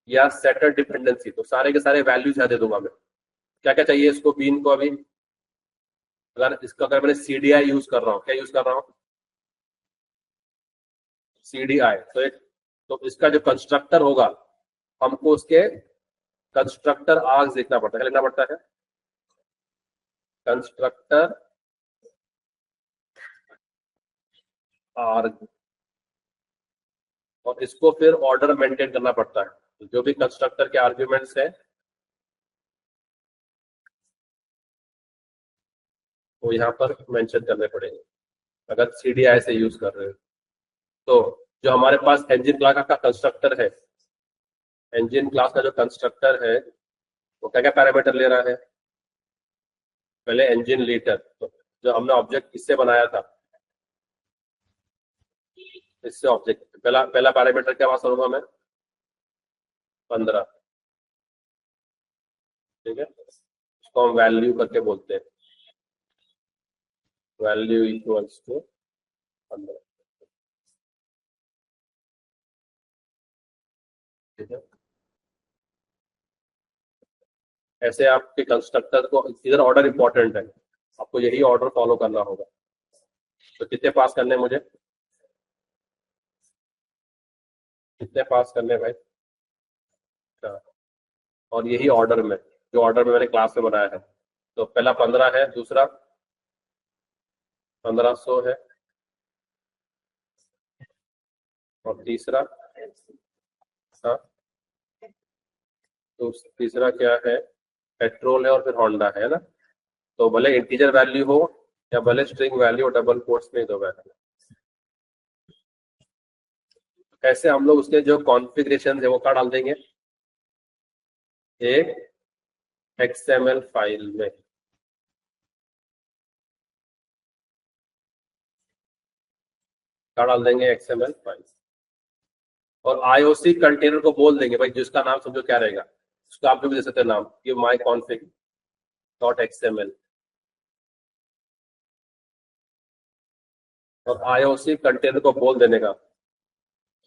या सेटर डिपेंडेंसी, तो सारे के सारे वैल्यूज यहाँ दे दूंगा मैं। क्या क्या चाहिए इसको बीन को? अभी अगर मैंने CDI यूज कर रहा हूँ, क्या यूज कर रहा हूँ? CDI। तो इसका जो कंस्ट्रक्टर होगा, हमको उसके कंस्ट्रक्टर आर्ग्स देखना पड़ता है। क्या लिखना पड़ता है? कंस्ट्रक्टर आर्ग। और इसको फिर ऑर्डर मेंटेन करना पड़ता है। जो भी कंस्ट्रक्टर के आर्ग्यूमेंट्स है वो यहाँ पर मेंशन करने पड़ेंगे अगर CDI से यूज कर रहे हो। तो जो हमारे पास इंजन क्लास का कंस्ट्रक्टर है, इंजन क्लास का जो कंस्ट्रक्टर है वो क्या क्या पैरामीटर ले रहा है? पहले इंजन लीटर, तो जो हमने ऑब्जेक्ट किससे बनाया था, इससे ऑब्जेक्ट पहला पहला पैरामीटर क्या पास करूंगा मैं? 15, ठीक है। इसको हम वैल्यू करके बोलते हैं, वैल्यू इक्वल्स टू 15, ठीक है। ऐसे आपके कंस्ट्रक्टर को, इधर ऑर्डर इंपॉर्टेंट है, आपको यही ऑर्डर फॉलो करना होगा। तो कितने पास करने हैं मुझे? कितने पास करने हैं भाई? अच्छा, और यही ऑर्डर में, जो ऑर्डर में मैंने क्लास में बनाया है। तो पहला 15 है, दूसरा 1500 है, और तीसरा, हाँ, तो तीसरा क्या है? पेट्रोल है और फिर होंडा है ना। तो भले इंटीजर वैल्यू हो या भले स्ट्रिंग वैल्यू हो, डबल कोट्स में दो वैल्यू। कैसे हम लोग उसके जो कॉन्फ़िगरेशन है वो क्या डाल देंगे? एक XML फाइल में, क्या डाल देंगे? XML file. और IOC कंटेनर को बोल देंगे भाई, जिसका नाम समझो क्या रहेगा, उसका आप जो भी दे सकते हैं नाम, कि माई कॉन्फिग डॉट XML। और IOC कंटेनर को बोल देने का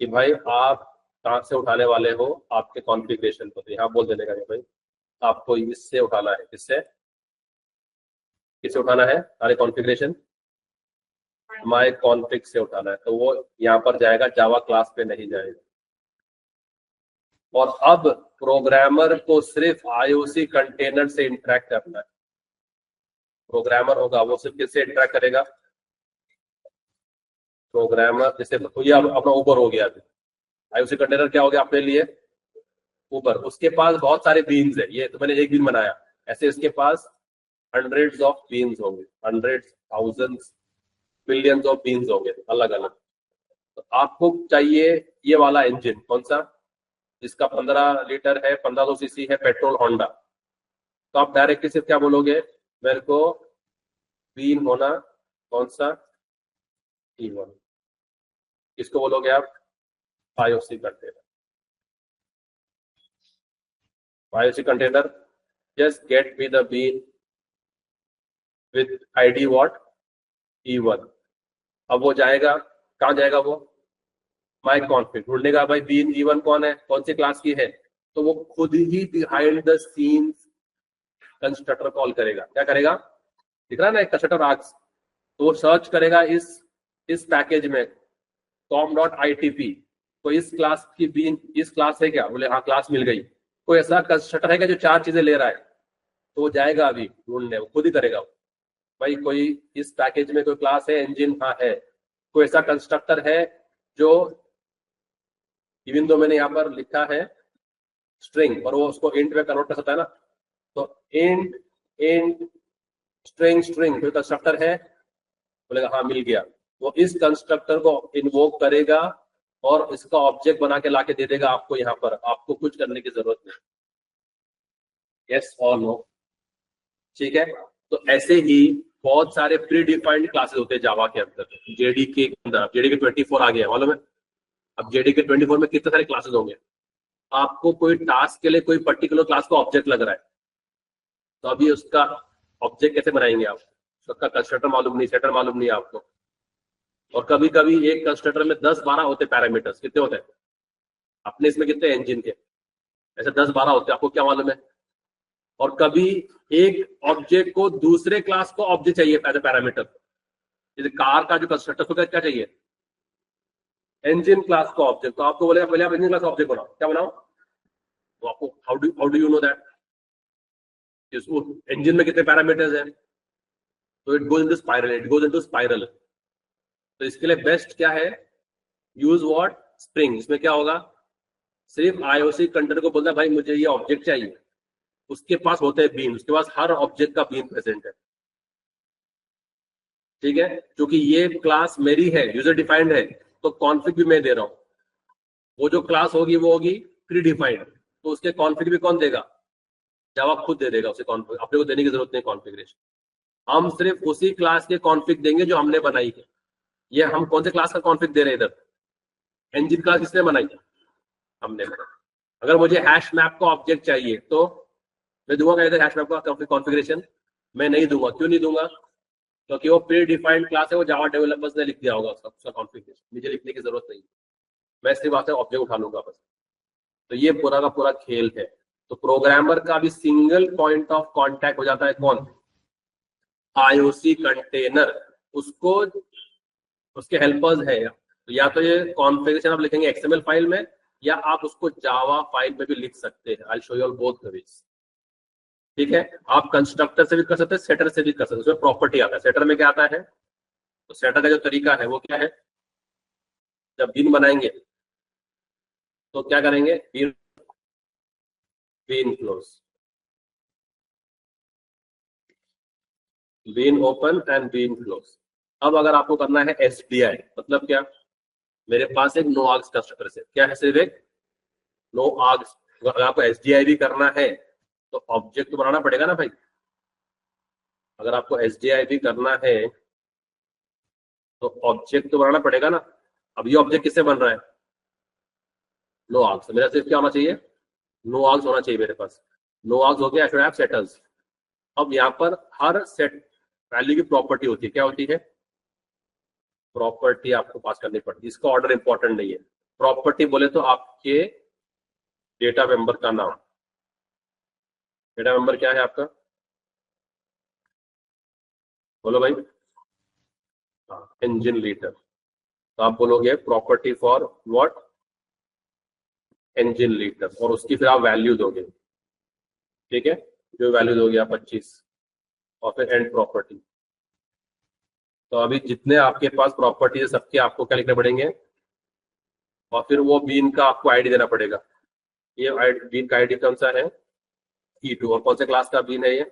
कि भाई आप कहाँ से उठाने वाले हो आपके कॉन्फ़िगरेशन को, तो यहाँ बोल देने का कि भाई आपको इससे उठाना है। किससे किससे उठाना है? सारे कॉन्फ़िगरेशन माई कॉन्फिग से उठाना है, तो वो यहाँ पर जाएगा, जावा क्लास पे नहीं जाएगा। और अब प्रोग्रामर को सिर्फ IOC कंटेनर से इंटरेक्ट करना है। प्रोग्रामर होगा वो सिर्फ किससे इंटरेक्ट करेगा? प्रोग्रामर, जैसे ये अपना ऊबर हो गया, अभी IOC कंटेनर क्या हो गया अपने लिए? ऊबर। उसके पास बहुत सारे बीन्स है, ये तो मैंने एक बीन बनाया, ऐसे इसके पास हंड्रेड्स ऑफ बीन्स होंगे, hundreds, thousands, billions of beans होंगे अलग अलग। तो आपको चाहिए ये वाला इंजन, कौन सा? जिसका 15 लीटर है, 1500 सीसी है, पेट्रोल होंडा। तो आप डायरेक्टली सिर्फ क्या बोलोगे? मेरे को बीन होना कौन सा? E1। किसको बोलोगे आप? IOC container. IOC container, just get me the bean with ID what? E1। अब वो जाएगा, कहाँ जाएगा वो? माई कॉन्फिग ढूंढने का, भाई बीन E1 कौन है, कौन सी क्लास की है, तो वो खुद ही behind the scenes constructor call करेगा। क्या करेगा? दिख रहा है ना एक कंस्ट्रक्टर आर्ग्स, तो वो सर्च करेगा इस पैकेज में com.itp, तो इस क्लास की बीन इस क्लास है क्या? बोले हाँ क्लास मिल गई। कोई ऐसा कंस्ट्रक्टर है क्या जो 4 चीजें ले रहा है? तो वो जाएगा अभी ढूंढने, वो खुद ही करेगा वो। भाई कोई इस पैकेज में कोई क्लास है, इंजन, हाँ है। कोई ऐसा कंस्ट्रक्टर है जो इवन तो मैंने यहाँ पर लिखा है स्ट्रिंग, और वो उसको इंट में कन्वर्ट कर सकता है ना, तो इंट इंट स्ट्रिंग स्ट्रिंग कोई कंस्ट्रक्टर है, बोलेगा हाँ मिल गया, वो इस कंस्ट्रक्टर को इन्वोक करेगा और इसका ऑब्जेक्ट बना के लाके दे देगा आपको, यहाँ पर आपको कुछ करने की जरूरत नहीं। यस और नो? ठीक है, तो ऐसे ही बहुत सारे प्री डिफाइंड क्लासेस होते हैं जावा के अंदर, जेडीके के अंदर। जेडीके 24 आ गया मालूम है? अब जेडीके 24 में कितने सारे क्लासेस होंगे। आपको कोई टास्क के लिए कोई पर्टिकुलर क्लास का ऑब्जेक्ट लग रहा है, तो अभी उसका ऑब्जेक्ट कैसे बनाएंगे आप? उसका कंस्ट्रक्टर मालूम नहीं, सेटर मालूम नहीं आपको, और कभी कभी एक कंस्ट्रक्टर में 10-12 होते पैरामीटर्स। कितने होते हैं अपने इसमें, कितने इंजन के? ऐसे 10-12 होते हैं, आपको क्या मालूम है? और कभी एक ऑब्जेक्ट को दूसरे क्लास को ऑब्जेक्ट चाहिए एज ए पैरामीटर। जैसे कार का जो कंस्ट्रक्टर होगा क्या चाहिए? इंजन क्लास का ऑब्जेक्ट। तो आपको बोलेगा पहले आप इंजन क्लास ऑब्जेक्ट बनाओ, क्या बनाओ? तो आपको how do you know that engine में कितने पैरामीटर्स हैं? तो it goes into spiral, it goes into spiral. तो इसके लिए बेस्ट क्या है? Use what? स्प्रिंग। इसमें क्या होगा? सिर्फ आईओसी कंटेनर को बोलता है भाई मुझे ये ऑब्जेक्ट चाहिए, उसके पास होते हैं बीन, उसके पास हर ऑब्जेक्ट का बीन प्रेजेंट है। ठीक है, क्योंकि ये क्लास मेरी है, यूजर डिफाइंड है, तो कॉन्फिग भी मैं दे रहा हूं। वो जो क्लास होगी वो होगी प्री डिफाइंड, तो उसके कॉन्फिग भी कौन देगा? जावा खुद दे देगा उसे कॉन्फिग, अपने को देने की जरूरत नहीं कॉन्फ़िगरेशन। हम सिर्फ उसी क्लास के कॉन्फिग देंगे जो हमने बनाई है। ये हम कौन से क्लास का कॉन्फिग दे रहे हैं इधर? इंजन क्लास किसने बनाई? हमने बनाई। अगर मुझे हैश मैप का ऑब्जेक्ट चाहिए तो मैं दूंगा इधर हैश मैप का कॉन्फ़िगरेशन? मैं नहीं दूंगा। क्यों नहीं दूंगा? क्योंकि वो प्री डिफाइंड क्लास है, वो जावा डेवलपर्स ने लिख दिया होगा उसका कॉन्फ़िगरेशन, मुझे लिखने की जरूरत नहीं। मैं सिर्फ वहां से ऑब्जेक्ट उठा लूंगा बस। तो ये पूरा का पूरा खेल है। तो प्रोग्रामर का भी सिंगल पॉइंट ऑफ कांटेक्ट हो जाता है कौन? IOC container. उसको उसके हेल्पर्स है, तो या तो ये कॉन्फ़िगरेशन आप लिखेंगे एक्सएमएल फाइल में, या आप उसको जावा फाइल में भी लिख सकते हैं। I show you all both the ways. ठीक है, आप कंस्ट्रक्टर से भी कर सकते हैं, सेटर से भी कर सकते हैं। उसमें प्रॉपर्टी आता है। सेटर में क्या आता है? तो सेटर का जो तरीका है वो क्या है? जब बीन बनाएंगे तो क्या करेंगे? Bean bean close, bean open and bean close. अब अगर आपको करना है एसडीआई, मतलब क्या? मेरे पास एक नो आर्ग्स कंस्ट्रक्टर है, क्या है? सिर्फ एक नो आर्ग्स। अगर आपको एसडीआई भी करना है तो ऑब्जेक्ट तो बनाना पड़ेगा ना भाई। अगर आपको एसडीआई भी करना है तो ऑब्जेक्ट तो बनाना पड़ेगा ना। अब ये ऑब्जेक्ट किससे बन रहा है? No args. मेरा सिर्फ क्या होना चाहिए? नो आर्ग्स होना चाहिए मेरे पास। नो आर्ग्स हो गया, आई शुड हैव सेटल्स। अब यहाँ पर हर सेट वैल्यू की प्रॉपर्टी होती है। क्या होती है? प्रॉपर्टी आपको पास करनी पड़ती है। इसका ऑर्डर इंपॉर्टेंट नहीं है। प्रॉपर्टी बोले तो आपके डेटा मेंबर का नाम। डेटा मेंबर क्या है आपका? बोलो भाई। हाँ, इंजन लीडर। तो आप बोलोगे property for what? Engine leader, और उसकी फिर आप वैल्यू दोगे। ठीक है, जो वैल्यू दोगे आप 25, और फिर एंड प्रॉपर्टी। तो अभी जितने आपके पास प्रॉपर्टी है सबके आपको क्या लिखने पड़ेंगे, और फिर वो बीन का आपको आईडी देना पड़ेगा। ये बीन का आईडी कौन सा है? E2। और कौन से क्लास का बीन है ये?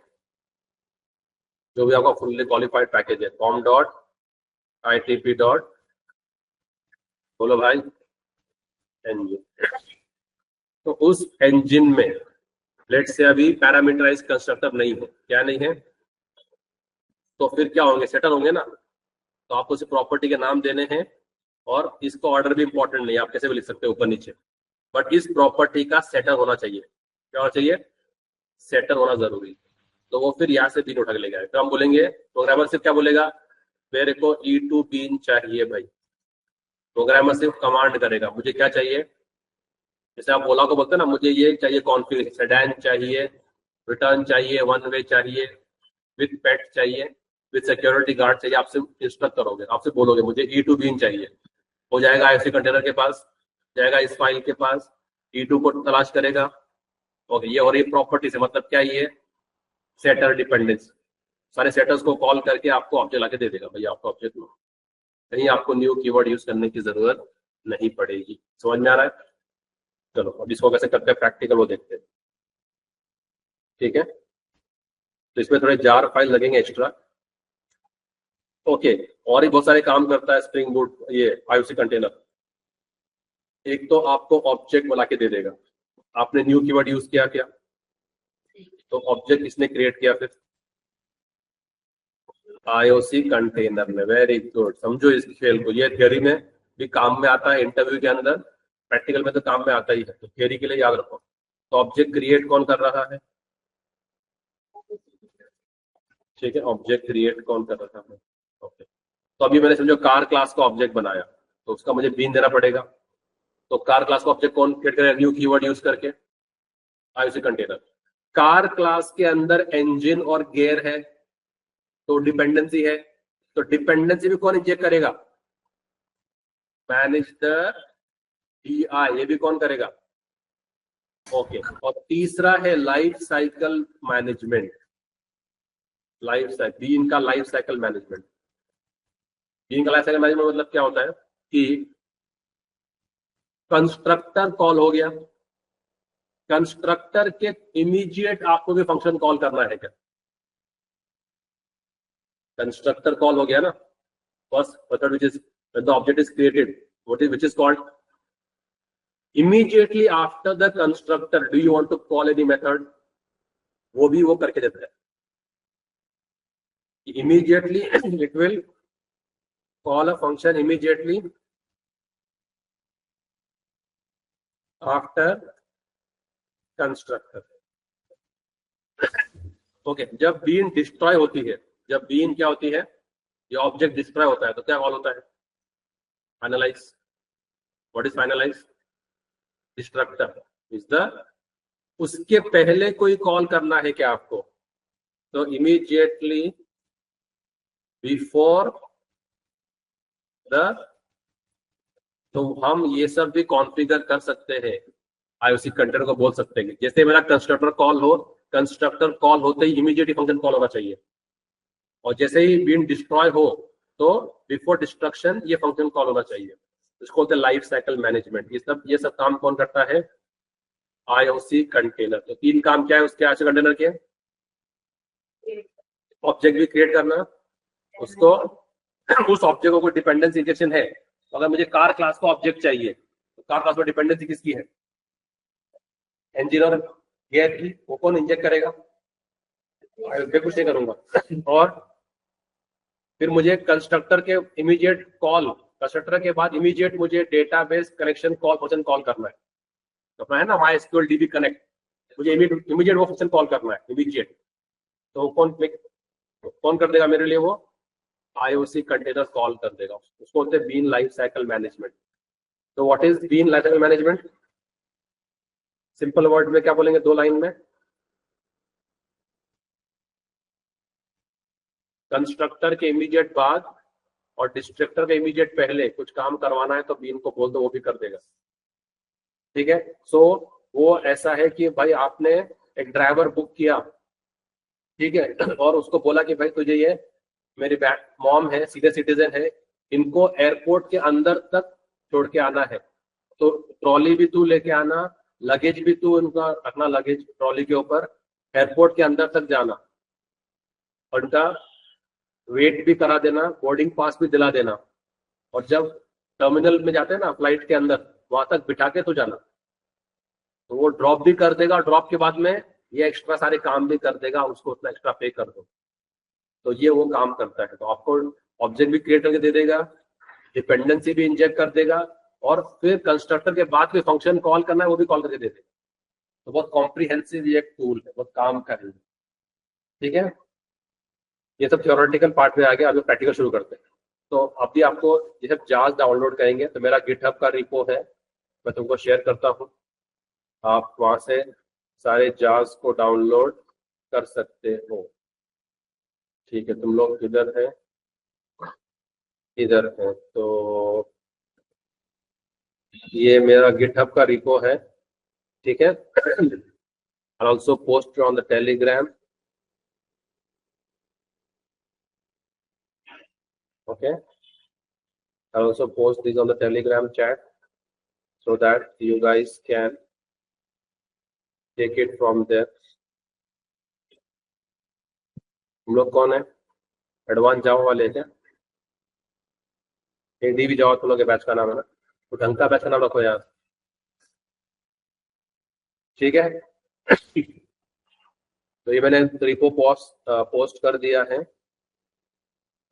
जो भी आपका फुल्ली क्वालिफाइड पैकेज है, कॉम डॉट ITP डॉट, बोलो भाई, इंजन। तो उस इंजन में लेट से अभी पैरामीटराइज कंस्ट्रक्टर नहीं है। क्या नहीं है? तो फिर क्या होंगे? सेटर होंगे ना। तो आपको सिर्फ प्रॉपर्टी के नाम देने हैं, और इसका ऑर्डर भी इंपॉर्टेंट नहीं है, आप कैसे भी लिख सकते हैं ऊपर नीचे। बट इस प्रॉपर्टी का सेटर होना चाहिए। क्या होना चाहिए? सेटर होना जरूरी। तो वो फिर यहाँ से बीन उठा के ले जाए। तो हम बोलेंगे, प्रोग्रामर सिर्फ क्या बोलेगा? मेरे को E2 बीन चाहिए भाई। प्रोग्रामर सिर्फ कमांड करेगा, मुझे क्या चाहिए? जैसे आप ओला को बोलते हैं ना, मुझे ये चाहिए कॉन्फ़िगरेशन, सेडान चाहिए, रिटर्न चाहिए, वन वे चाहिए, विथ पेट चाहिए, विथ सिक्योरिटी गार्ड चाहिए। आपसे इंस्ट्रक्ट करोगे, आपसे बोलोगे मुझे E2 बीन चाहिए, हो जाएगा आईओसी कंटेनर के पास, जाएगा इस फाइल के पास, E2 को तलाश करेगा। ओके, ये और ये प्रॉपर्टी से मतलब क्या? ये सेटर डिपेंडेंस, सारे सेटर्स को कॉल करके आपको ऑब्जेक्ट लाके दे देगा भैया आपको ऑब्जेक्ट में। कहीं आपको न्यू कीवर्ड यूज करने की जरूरत नहीं पड़ेगी। समझ में आ रहा है? चलो अब इसको कैसे करते हैं प्रैक्टिकल वो देखते हैं। ठीक है, तो इसमें थोड़े जार फाइल लगेंगे एक्स्ट्रा। ओके, और भी बहुत सारे काम करता है स्प्रिंग बूट ये IOC कंटेनर। एक तो आपको ऑब्जेक्ट बना के दे देगा, आपने न्यू कीवर्ड यूज किया क्या, तो ऑब्जेक्ट इसने क्रिएट किया फिर IOC कंटेनर में। वेरी गुड, समझो इस खेल को, ये थियोरी में भी काम में आता है, इंटरव्यू के अंदर, प्रैक्टिकल में तो काम में आता ही है, तो थियोरी के लिए याद रखो। तो ऑब्जेक्ट क्रिएट कौन कर रहा है, ठीक है, ऑब्जेक्ट क्रिएट कौन कर रहा है। ओके, तो अभी मैंने समझो कार क्लास का ऑब्जेक्ट बनाया, तो उसका मुझे बीन देना पड़ेगा। तो कार क्लास का ऑब्जेक्ट कौन क्रिएट करेगा, न्यू कीवर्ड यूज करके IOC कंटेनर। कार क्लास के अंदर इंजन और गियर है, तो डिपेंडेंसी है, तो डिपेंडेंसी भी कौन इंजेक्ट करेगा, मैनेज द DI, ये भी कौन करेगा। ओके, और तीसरा है life cycle management. Life cycle, bean का लाइफ साइकिल मैनेजमेंट। बीन का लाइफ साइकिल मैनेजमेंट मतलब क्या होता है कि कंस्ट्रक्टर कॉल हो गया, कंस्ट्रक्टर के इमीडिएट आपको भी फंक्शन कॉल करना है क्या, कंस्ट्रक्टर कॉल हो गया ना, first method which is when the object is created, what is which is called immediately after the constructor, do you want to call any method, वो भी वो करके देता है। immediately it will call a function immediately after constructor। Okay, जब बीन डिस्ट्रॉय होती है, जब बीन क्या होती है, ये ऑब्जेक्ट डिस्ट्रॉय होता है, तो क्या कॉल होता है, finalize. What is finalize, destructor is the, उसके पहले कोई कॉल करना है क्या आपको, तो इमीडिएटली बिफोर द, तो हम ये सब भी कॉन्फ़िगर कर सकते हैं, IOC कंटेनर को बोल सकते हैं। जैसे मेरा कंस्ट्रक्टर कॉल हो, कंस्ट्रक्टर कॉल होते ही इमीडिएटली फंक्शन कॉल होना चाहिए, और जैसे ही बीन डिस्ट्रॉय हो तो बिफोर डिस्ट्रक्शन ये फंक्शन कॉल होना चाहिए। इसको बोलते हैं लाइफ साइकिल मैनेजमेंट। ये सब काम कौन करता है, IOC कंटेनर। तो तीन काम क्या है उसके IOC कंटेनर के, ऑब्जेक्ट भी क्रिएट करना, उसको उस ऑब्जेक्ट को कोई डिपेंडेंस इंजेक्शन है, तो अगर मुझे कार क्लास का ऑब्जेक्ट चाहिए, तो कार क्लास में डिपेंडेंसी किसकी है, इंजन और गियर की, वो कौन इंजेक्ट करेगा, मैं कुछ नहीं करूंगा। और फिर मुझे कंस्ट्रक्टर के इमीडिएट कॉल, कंस्ट्रक्टर के बाद इमीडिएट मुझे database connection call function call करना है, तो अपना है ना MySQL DB कनेक्ट, मुझे इमीडिएट वो फंक्शन कॉल करना है इमीडिएट, तो कौन कर देगा मेरे लिए, वो IOC कंटेनर कॉल कर देगा, उसको बोलते हैं बीन लाइफ साइकिल मैनेजमेंट। तो what is bean life cycle management, simple word में क्या बोलेंगे, दो लाइन में, कंस्ट्रक्टर के इमीडिएट बाद और डिस्ट्रक्टर के इमीडिएट पहले कुछ काम करवाना है तो बीन को बोल दो, वो भी कर देगा। ठीक है, सो वो ऐसा है कि भाई आपने एक ड्राइवर बुक किया, ठीक है, और उसको बोला कि भाई तुझे ये मेरी मॉम है, सीनियर सिटीजन है, इनको एयरपोर्ट के अंदर तक छोड़ के आना है, तो ट्रॉली भी तू लेके आना, लगेज भी तू इनका रखना, लगेज ट्रॉली के ऊपर, एयरपोर्ट के अंदर तक जाना, और उनका वेट भी करा देना, बोर्डिंग पास भी दिला देना, और जब टर्मिनल में जाते हैं ना फ्लाइट के अंदर, वहां तक बिठा के तो जाना, तो वो ड्रॉप भी कर देगा, ड्रॉप के बाद में ये एक्स्ट्रा सारे काम भी कर देगा, उसको उतना एक्स्ट्रा पे कर दो, तो ये वो काम करता है। तो आपको ऑब्जेक्ट भी क्रिएट करके दे देगा, डिपेंडेंसी भी इंजेक्ट कर देगा, और फिर कंस्ट्रक्टर के बाद कोई फंक्शन कॉल करना है वो भी कॉल करके दे देगा। तो बहुत कॉम्प्रिहेंसिव ये एक टूल है, बहुत काम का है। ठीक है, ये सब थ्योरेटिकल पार्ट में आ गया, अभी प्रैक्टिकल शुरू करते हैं। तो अभी आपको ये सब जार्स डाउनलोड करेंगे, तो मेरा गिटहब का रिपो है, मैं तुमको शेयर करता हूँ, आप वहां से सारे जार्स को डाउनलोड कर सकते हो। ठीक है, तुम लोग किधर है, इधर है, तो ये मेरा गिटहब का रिपो है, ठीक है। I'll also post you on the Telegram. Okay, I'll also post this on the Telegram chat. so that you guys can take it from there. हम लोग कौन है? एडवांस जावा वाले हैं क्या? डी भी जावा तुम लोग के बैच का नाम है ना, तो ढंग का बैच का नाम रखो यार, ठीक है? तो ये मैंने रिपो पोस्ट कर दिया है,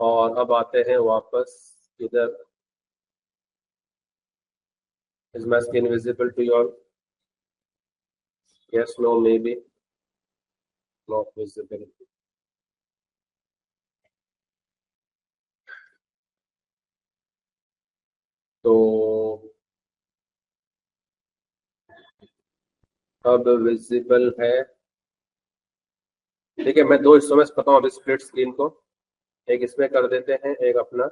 और अब आते हैं वापस इधर. Is my screen visible to your? Yes, no, maybe not visible. तो अब विजिबल है, ठीक है? मैं दो हिस्सों में करता हूँ अभी स्प्लिट स्क्रीन को, एक इसमें कर देते हैं, एक अपना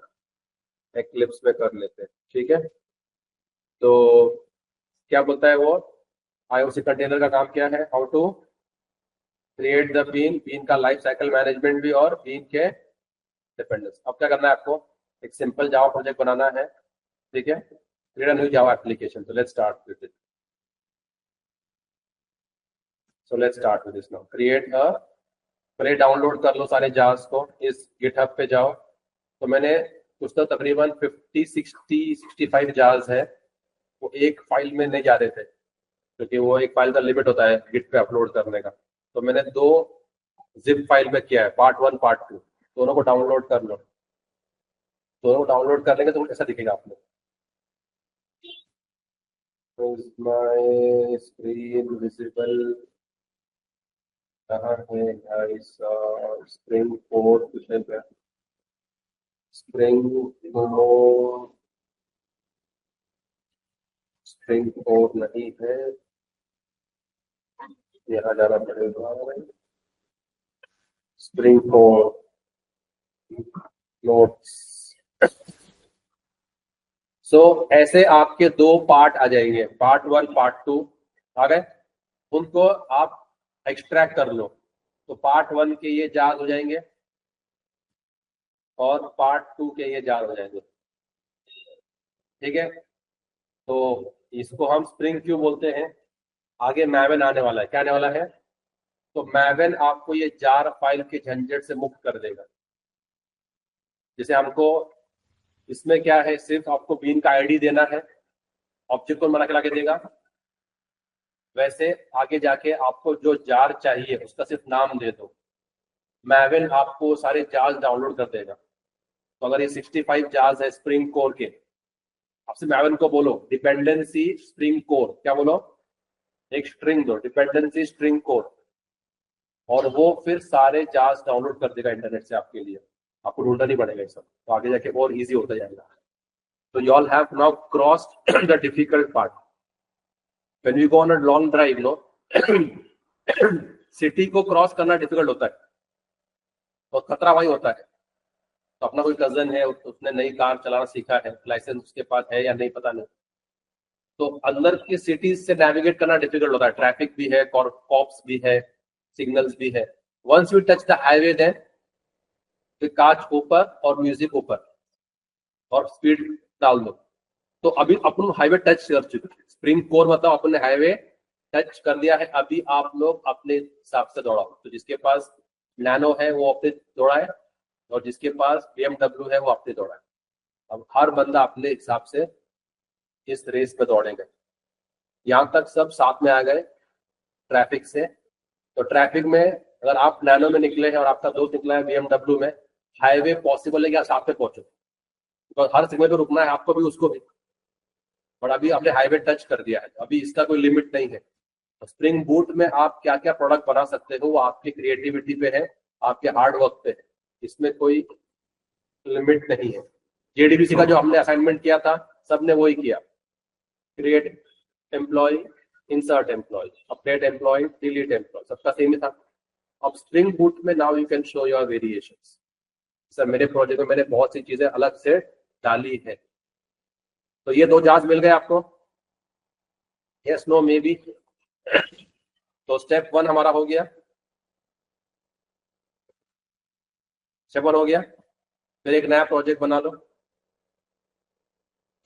एक्लिप्स में कर लेते हैं, ठीक है? तो क्या बोलता है वो आईओसी कंटेनर का काम? क्या है? How to create the bean का लाइफ साइकिल मैनेजमेंट भी, और बीन के डिपेंडेंस. अब क्या करना है आपको? एक सिंपल जावा प्रोजेक्ट बनाना है, ठीक है? Create a new Java application. तो let's start with it. So let's start with this now. Create a, पहले डाउनलोड कर लो सारे जार्स को, इस गिटहब पे जाओ. तो मैंने कुछ तो तकरीबन 50, 60, 65 जार्स है, वो एक फाइल में नहीं जा रहे थे, क्योंकि वो एक फाइल का लिमिट होता है गिट पे अपलोड करने का. तो मैंने दो जिप फाइल में किया है, पार्ट 1 पार्ट 2, दोनों को डाउनलोड कर लो. दोनों को डाउनलोड कर लेंगे तो ऐसा दिखेगा आपको. माय स्क्रीन विजिबल कहाँ है गाइस? स्प्रिंग कोड पे, स्प्रिंग कोड, स्प्रिंग कोड नहीं है, यहाँ जाना पड़ेगा. Spring code notes. सो ऐसे आपके दो पार्ट आ जाएंगे, पार्ट 1 पार्ट 2 आ गए. उनको आप एक्सट्रैक्ट कर लो. तो पार्ट 1 के ये जार हो जाएंगे, और पार्ट 2 के ये जार हो जाएंगे, ठीक है? तो इसको हम स्प्रिंग क्यों बोलते हैं? आगे मैवन आने वाला है. क्या आने वाला है? तो मैवन आपको ये जार फाइल के झंझट से मुक्त कर देगा. जैसे हमको इसमें क्या है, सिर्फ आपको बीन का आईडी देना है, ऑब्जेक्ट को बना के लाके देगा. वैसे आगे जाके आपको जो जार चाहिए उसका सिर्फ नाम दे दो, मैवन आपको सारे जार्स डाउनलोड कर देगा. तो अगर ये 65 जार्स है स्प्रिंग कोर के, आपसे मैवन को बोलो डिपेंडेंसी स्प्रिंग कोर, क्या बोलो? एक स्ट्रिंग दो, डिपेंडेंसी स्ट्रिंग कोर, और वो फिर सारे जार्स डाउनलोड कर देगा इंटरनेट से आपके लिए. आपको ढूंढना नहीं पड़ेगा ये सब. तो आगे जाके और इजी होता जाएगा. तो you all have now crossed the difficult part. When we go on a long drive, no, city को क्रॉस करना डिफिकल्ट होता है, और खतरा वही होता है. तो अपना कोई कजन है, उसने नई कार चलाना सीखा है, लाइसेंस उसके पास है या नहीं पता नहीं, तो अंदर की सिटीज से नेविगेट करना डिफिकल्ट होता है. ट्रैफिक भी है, कॉप्स भी है, सिग्नल्स भी है. Once you touch the highway, then कांच ऊपर और म्यूजिक ऊपर, और स्पीड डाल दो. तो अभी अपन हाईवे टच कर चुके हैं. स्प्रिंग कोर मतलब अपन हाईवे टच कर दिया है. अभी आप लोग अपने हिसाब से दौड़ाओ. तो जिसके पास नैनो है वो अपने दौड़ाए, और जिसके पास BMW है वो अपने दौड़ाए. अब हर बंदा अपने हिसाब से इस रेस पे दौड़ेंगे. यहाँ तक सब साथ में आ गए ट्रैफिक से. तो ट्रैफिक में अगर आप नैनो में निकले हैं और आपका दोस्त निकला है BMW में, हाईवे पॉसिबल है कि आप साथ में पहुंचो, तो हर सिग्नल पे रुकना है आपको भी उसको भी. और अभी आपने हाईवे टच कर दिया है, अभी इसका कोई लिमिट नहीं है. तो स्प्रिंग बूट में आप क्या क्या प्रोडक्ट बना सकते हो वो आपकी क्रिएटिविटी पे है, आपके हार्ड वर्क पे है. इसमें कोई लिमिट नहीं है. JDBC का जो हमने असाइनमेंट किया था, सबने वही किया. Create employee, insert employee, update employee, delete employee, सबका सेम ही था. अब स्प्रिंग बूट में now you can show your variations. Sir मेरे प्रोजेक्ट में मैंने बहुत सी चीजें अलग से डाली है. तो ये दो जांच मिल गए आपको? Yes, no, maybe. तो स्टेप 1 हमारा हो गया. स्टेप 1 हो गया. फिर एक नया प्रोजेक्ट बना लो.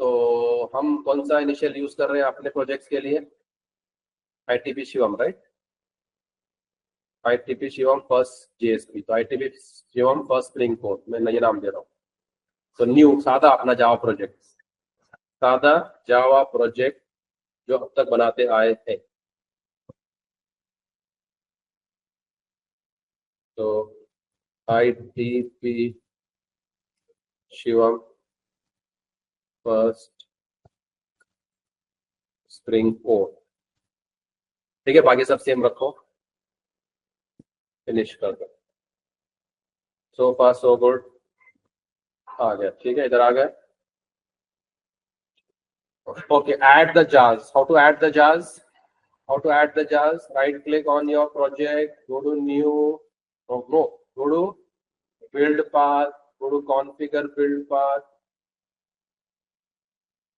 तो हम कौन सा इनिशियल यूज कर रहे हैं अपने प्रोजेक्ट्स के लिए? ITP Shivam, right? ITP Shivam first JSP, तो ITP Shivam first spring code, मैं नया नाम दे रहा हूँ। तो न्यू सादा अपना जावा प्रोजेक्ट, सादा जावा प्रोजेक्ट जो अब तक बनाते आए थे। तो ITP Shivam first spring code, ठीक है, बाकी सब सेम रखो, फिनिश कर दो। सो फार सो गुड, आ गया, ठीक है, इधर आ गए। Okay, add the jars. How to add the jars? How to add the jars? Right click on your project, go to new, go to build path, go to configure build path.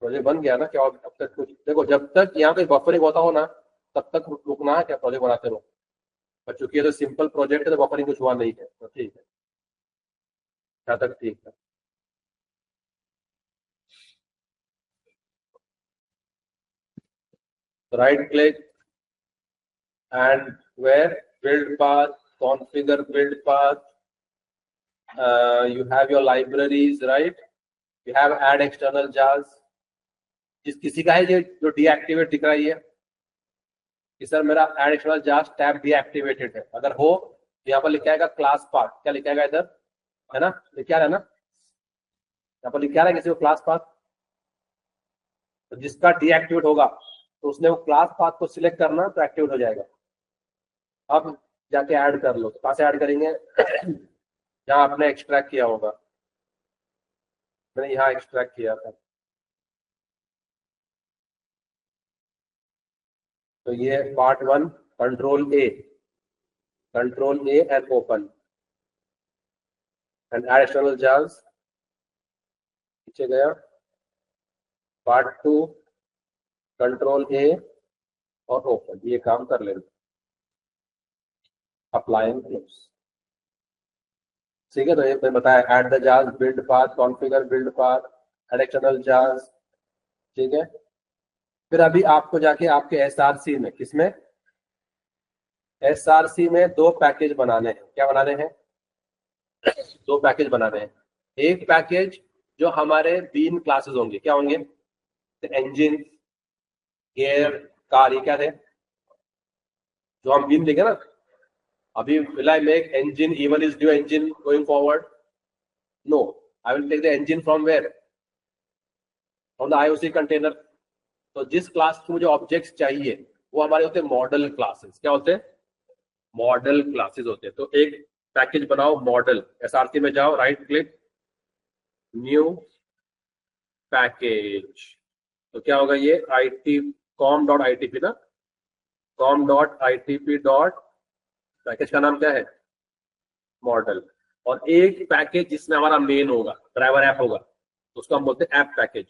Project बन गया ना? क्या अब तक कुछ देखो, जब तक यहाँ पे बफरिंग होता हो ना तब तक रुकना है, क्या प्रोजेक्ट बनाते रहो। पर चूंकि ये तो सिंपल प्रोजेक्ट है तो बफरिंग कुछ हुआ नहीं है, तो ठीक है, यहाँ तक ठीक है। Right click and where build path, configure build path. You have your libraries, right? You have add external jars. किसी का है जो डीएक्टिवेट दिख रहा है ये कि सर मेरा add external jars tab deactivated है, अगर हो तो यहाँ पर लिखा आएगा क्लास पाथ, क्या लिखा आएगा इधर, है ना, लिखा है ना, यहाँ पर लिखा है किसी को क्लास पाथ। तो जिसका डीएक्टिवेट होगा तो उसने वो क्लास पाथ को सिलेक्ट करना तो एक्टिवेट हो जाएगा। अब जाके ऐड कर लो, तो कहाँ से ऐड करेंगे? जहाँ आपने एक्सट्रैक्ट किया होगा, मैंने यहाँ एक्सट्रैक्ट किया था, तो ये part 1, control A and open and add external jars, पीछे गया। पार्ट 2, कंट्रोल ए और ओपन, ये काम कर लेना, अप्लाई एंड क्लोज, ठीक है। तो ये मैंने बताया, add the jars, build path, configure build path, add external jars, ठीक है। फिर अभी आपको जाके आपके एसआरसी में, किसमें, एसआरसी में 2 पैकेज बनाने हैं। क्या बनाने हैं? 2 पैकेज बनाने हैं। एक पैकेज जो हमारे बीन क्लासेस होंगे, क्या होंगे? इंजन, गियर, कार, ये क्या थे जो हम बीन देंगे ना। अभी will I make engine even is new engine going forward? No, I will take the engine from where? From the IOC container. तो जिस क्लास के मुझे ऑब्जेक्ट्स चाहिए वो हमारे होते हैं मॉडल क्लासेस। क्या होते हैं? मॉडल क्लासेस होते हैं। तो एक पैकेज बनाओ मॉडल, एसआरसी में जाओ, राइट क्लिक, न्यू पैकेज, तो क्या होगा ये, IT com.itp ना, com.itp. पैकेज का नाम क्या है? मॉडल। और एक पैकेज जिसमें हमारा मेन होगा, ड्राइवर ऐप होगा, तो उसको हम बोलते हैं ऐप पैकेज।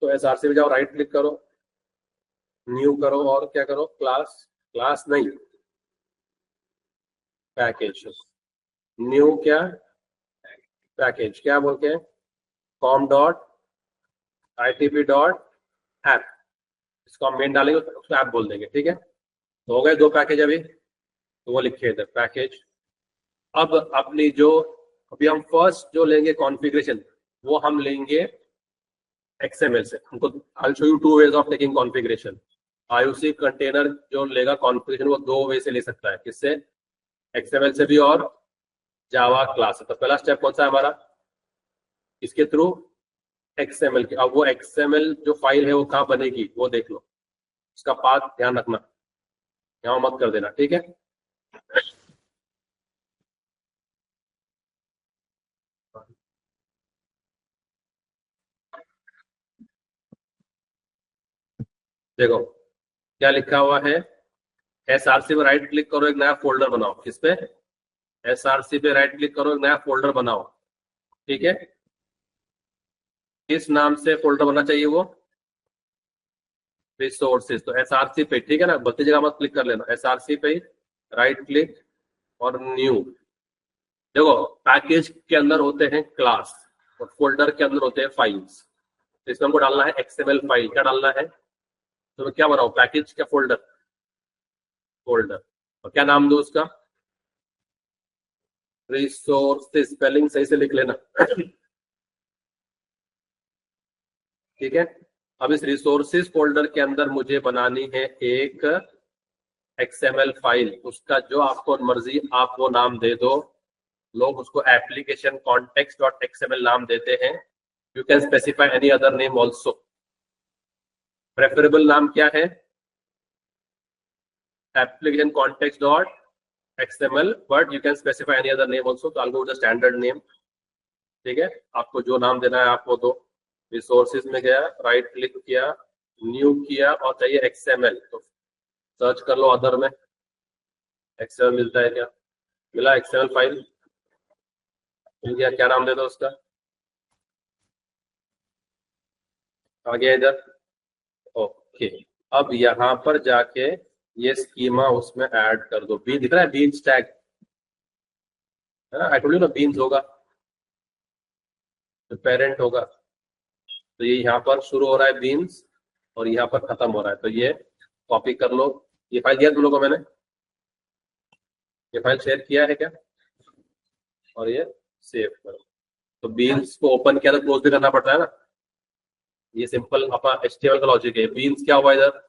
तो एसआरसी में जाओ, राइट क्लिक करो, न्यू करो और क्या करो, क्लास नहीं, पैकेज, न्यू क्या, पैकेज, क्या बोल के, com.itp.app, इसको हम मेन डालेंगे उसको ऐप बोल देंगे, ठीक है। तो हो गए 2 पैकेज अभी, तो वो लिखे इधर पैकेज। अब अपनी जो अभी हम फर्स्ट जो लेंगे कॉन्फ़िगरेशन, वो हम लेंगे XML से। हमको I'll show you 2 ways of taking configuration. IOC container जो लेगा कॉन्फ़िगरेशन वो 2 वे से ले सकता है, किससे? XML से भी और जावा क्लास से। तो पहला स्टेप कौन सा है हमारा? इसके थ्रू XML के। अब वो XML जो फाइल है वो कहाँ बनेगी वो देख लो, उसका पाथ ध्यान रखना, यहाँ मत कर देना, ठीक है। देखो क्या लिखा हुआ है, एसआरसी पे राइट क्लिक करो, एक नया फोल्डर बनाओ। किस पे? एसआरसी पे राइट क्लिक करो, एक नया फोल्डर बनाओ, ठीक है। किस नाम से फोल्डर बनना चाहिए वो? रिसोर्सेज। तो एसआरसी पे, ठीक है ना, बत्ती जगह मत क्लिक कर लेना, एसआरसी पे राइट क्लिक और न्यू। देखो पैकेज के अंदर होते हैं क्लास और फोल्डर के अंदर होते हैं फाइल्स। तो इसमें हमको डालना है XML फाइल। क्या डालना है? तो मैं क्या बनाऊं, पैकेज क्या फोल्डर? फोल्डर। और क्या नाम दो उसका? रिसोर्सेज। स्पेलिंग सही से लिख लेना। ठीक है। अब इस रिसोर्सेज फोल्डर के अंदर मुझे बनानी है एक XML फाइल। उसका जो आपको मर्जी आप वो नाम दे दो। लोग उसको एप्लीकेशन कॉन्टेक्स्ट डॉट XML नाम देते हैं। You can specify any other name also. Preferable नाम क्या है? Application context dot XML, but you can specify any other name also. तो I'll go with the standard name. ठीक है, आपको जो नाम देना है आप वो दो। रिसोर्सेज में गया, राइट क्लिक किया, न्यू किया और चाहिए XML, तो सर्च कर लो अदर में। XML मिलता है क्या? मिला XML फाइल मिल गया। क्या नाम दे दो उसका? आ गया इधर। ओके, अब यहाँ पर जाके ये स्कीमा उसमें ऐड कर दो। बीन दिख रहा है, बीन स्टैक है ना? आई टोल्ड यू ना, बीन्स होगा तो पेरेंट होगा। तो ये यहाँ पर शुरू हो रहा है बीन्स और यहाँ पर खत्म हो रहा है। तो ये कॉपी कर लो। ये फाइल दिया तुम लोगों को मैंने, ये फाइल शेयर किया है क्या? और ये सेव करो। तो बीन्स को ओपन किया तो क्लोज भी करना पड़ता है ना। ये सिंपल अपना HTML का लॉजिक है। बीन्स क्या हुआ इधर,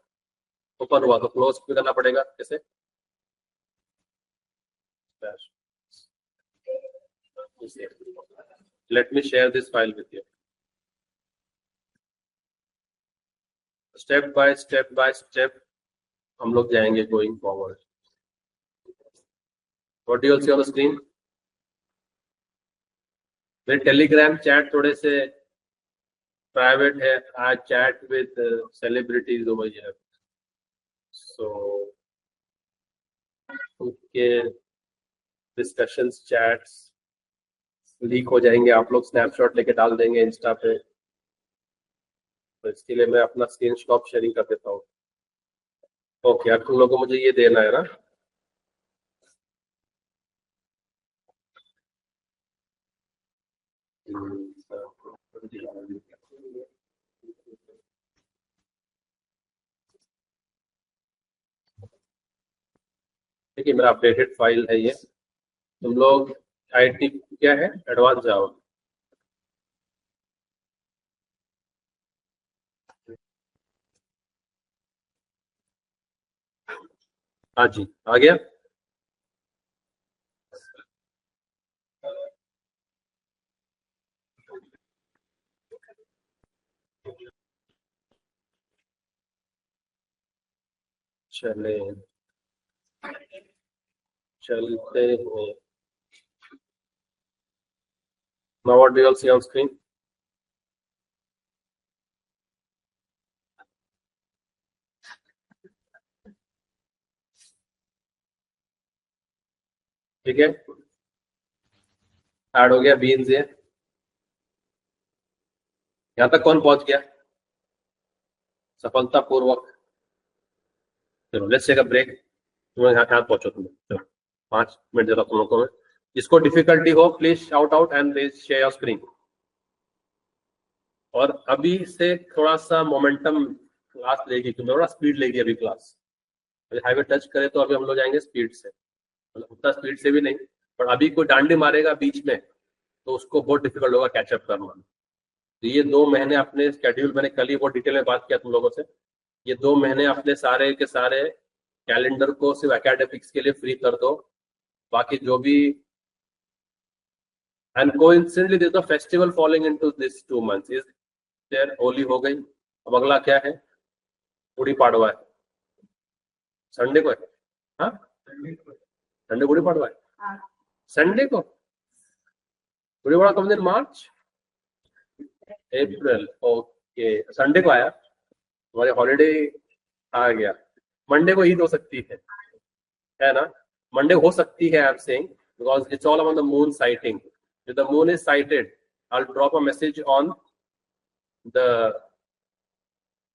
ओपन हुआ तो क्लोज भी करना पड़ेगा। कैसे? Let me share this file with you. Step by step हम लोग जाएंगे going forward. What do you all see on the screen? मेरे टेलीग्राम चैट थोड़े से प्राइवेट है। I chat with celebrities over here. So उनके डिस्कशंस चैट्स लीक हो जाएंगे, आप लोग स्नैपशॉट लेके डाल देंगे इंस्टा पे। तो इसके लिए मैं अपना स्क्रीन शॉट शेयरिंग कर देता हूँ। ओके, अब तुम लोगों को मुझे ये देना है ना। ठीक है, मेरा अपडेटेड फाइल है ये। तुम लोग IT क्या है, एडवांस जाओ। हाँ जी, आ गया। चले चलते हैं। Now what do you all see on screen? ठीक है, ऐड हो गया बीन्स। ये यहाँ तक कौन पहुंच गया सफलतापूर्वक? चलो लेट्स टेक अ ब्रेक। तुम यहाँ पहुंचो तुम। चलो 5 मिनट देता तुम लोग को मैं। जिसको डिफिकल्टी हो please shout out and please share your screen. और अभी से थोड़ा सा मोमेंटम क्लास लेगी, तुम्हें थोड़ा स्पीड लेगी अभी क्लास। हाईवे टच करे तो अभी हम लोग जाएंगे स्पीड से, मतलब उतना स्पीड से भी नहीं, पर अभी कोई डांडी मारेगा बीच में तो उसको बहुत डिफिकल्ट होगा कैचअप करना। तो ये 2 महीने अपने स्केड्यूल, मैंने कल ही बहुत डिटेल में बात किया तुम लोगों से। ये 2 महीने अपने सारे के सारे कैलेंडर को सिर्फ एकेडमिक्स के लिए फ्री कर दो। बाकी जो भी, and coincidentally there is a festival following into this 2 months. Is there Holi हो गई, अब अगला क्या है? गुड़ी पाड़वा है। संडे को है? हाँ, संडे गुड़ी पाड़वा है। संडे को गुड़ी पाड़वा कब दिन? मार्च, अप्रैल। ओके, संडे को आया, हमारे हॉलीडे आ गया। मंडे को ईद हो सकती है ना? मंडे हो सकती है, I am saying, because it's all about the moon sighting. If the moon is sighted, I'll drop a message on the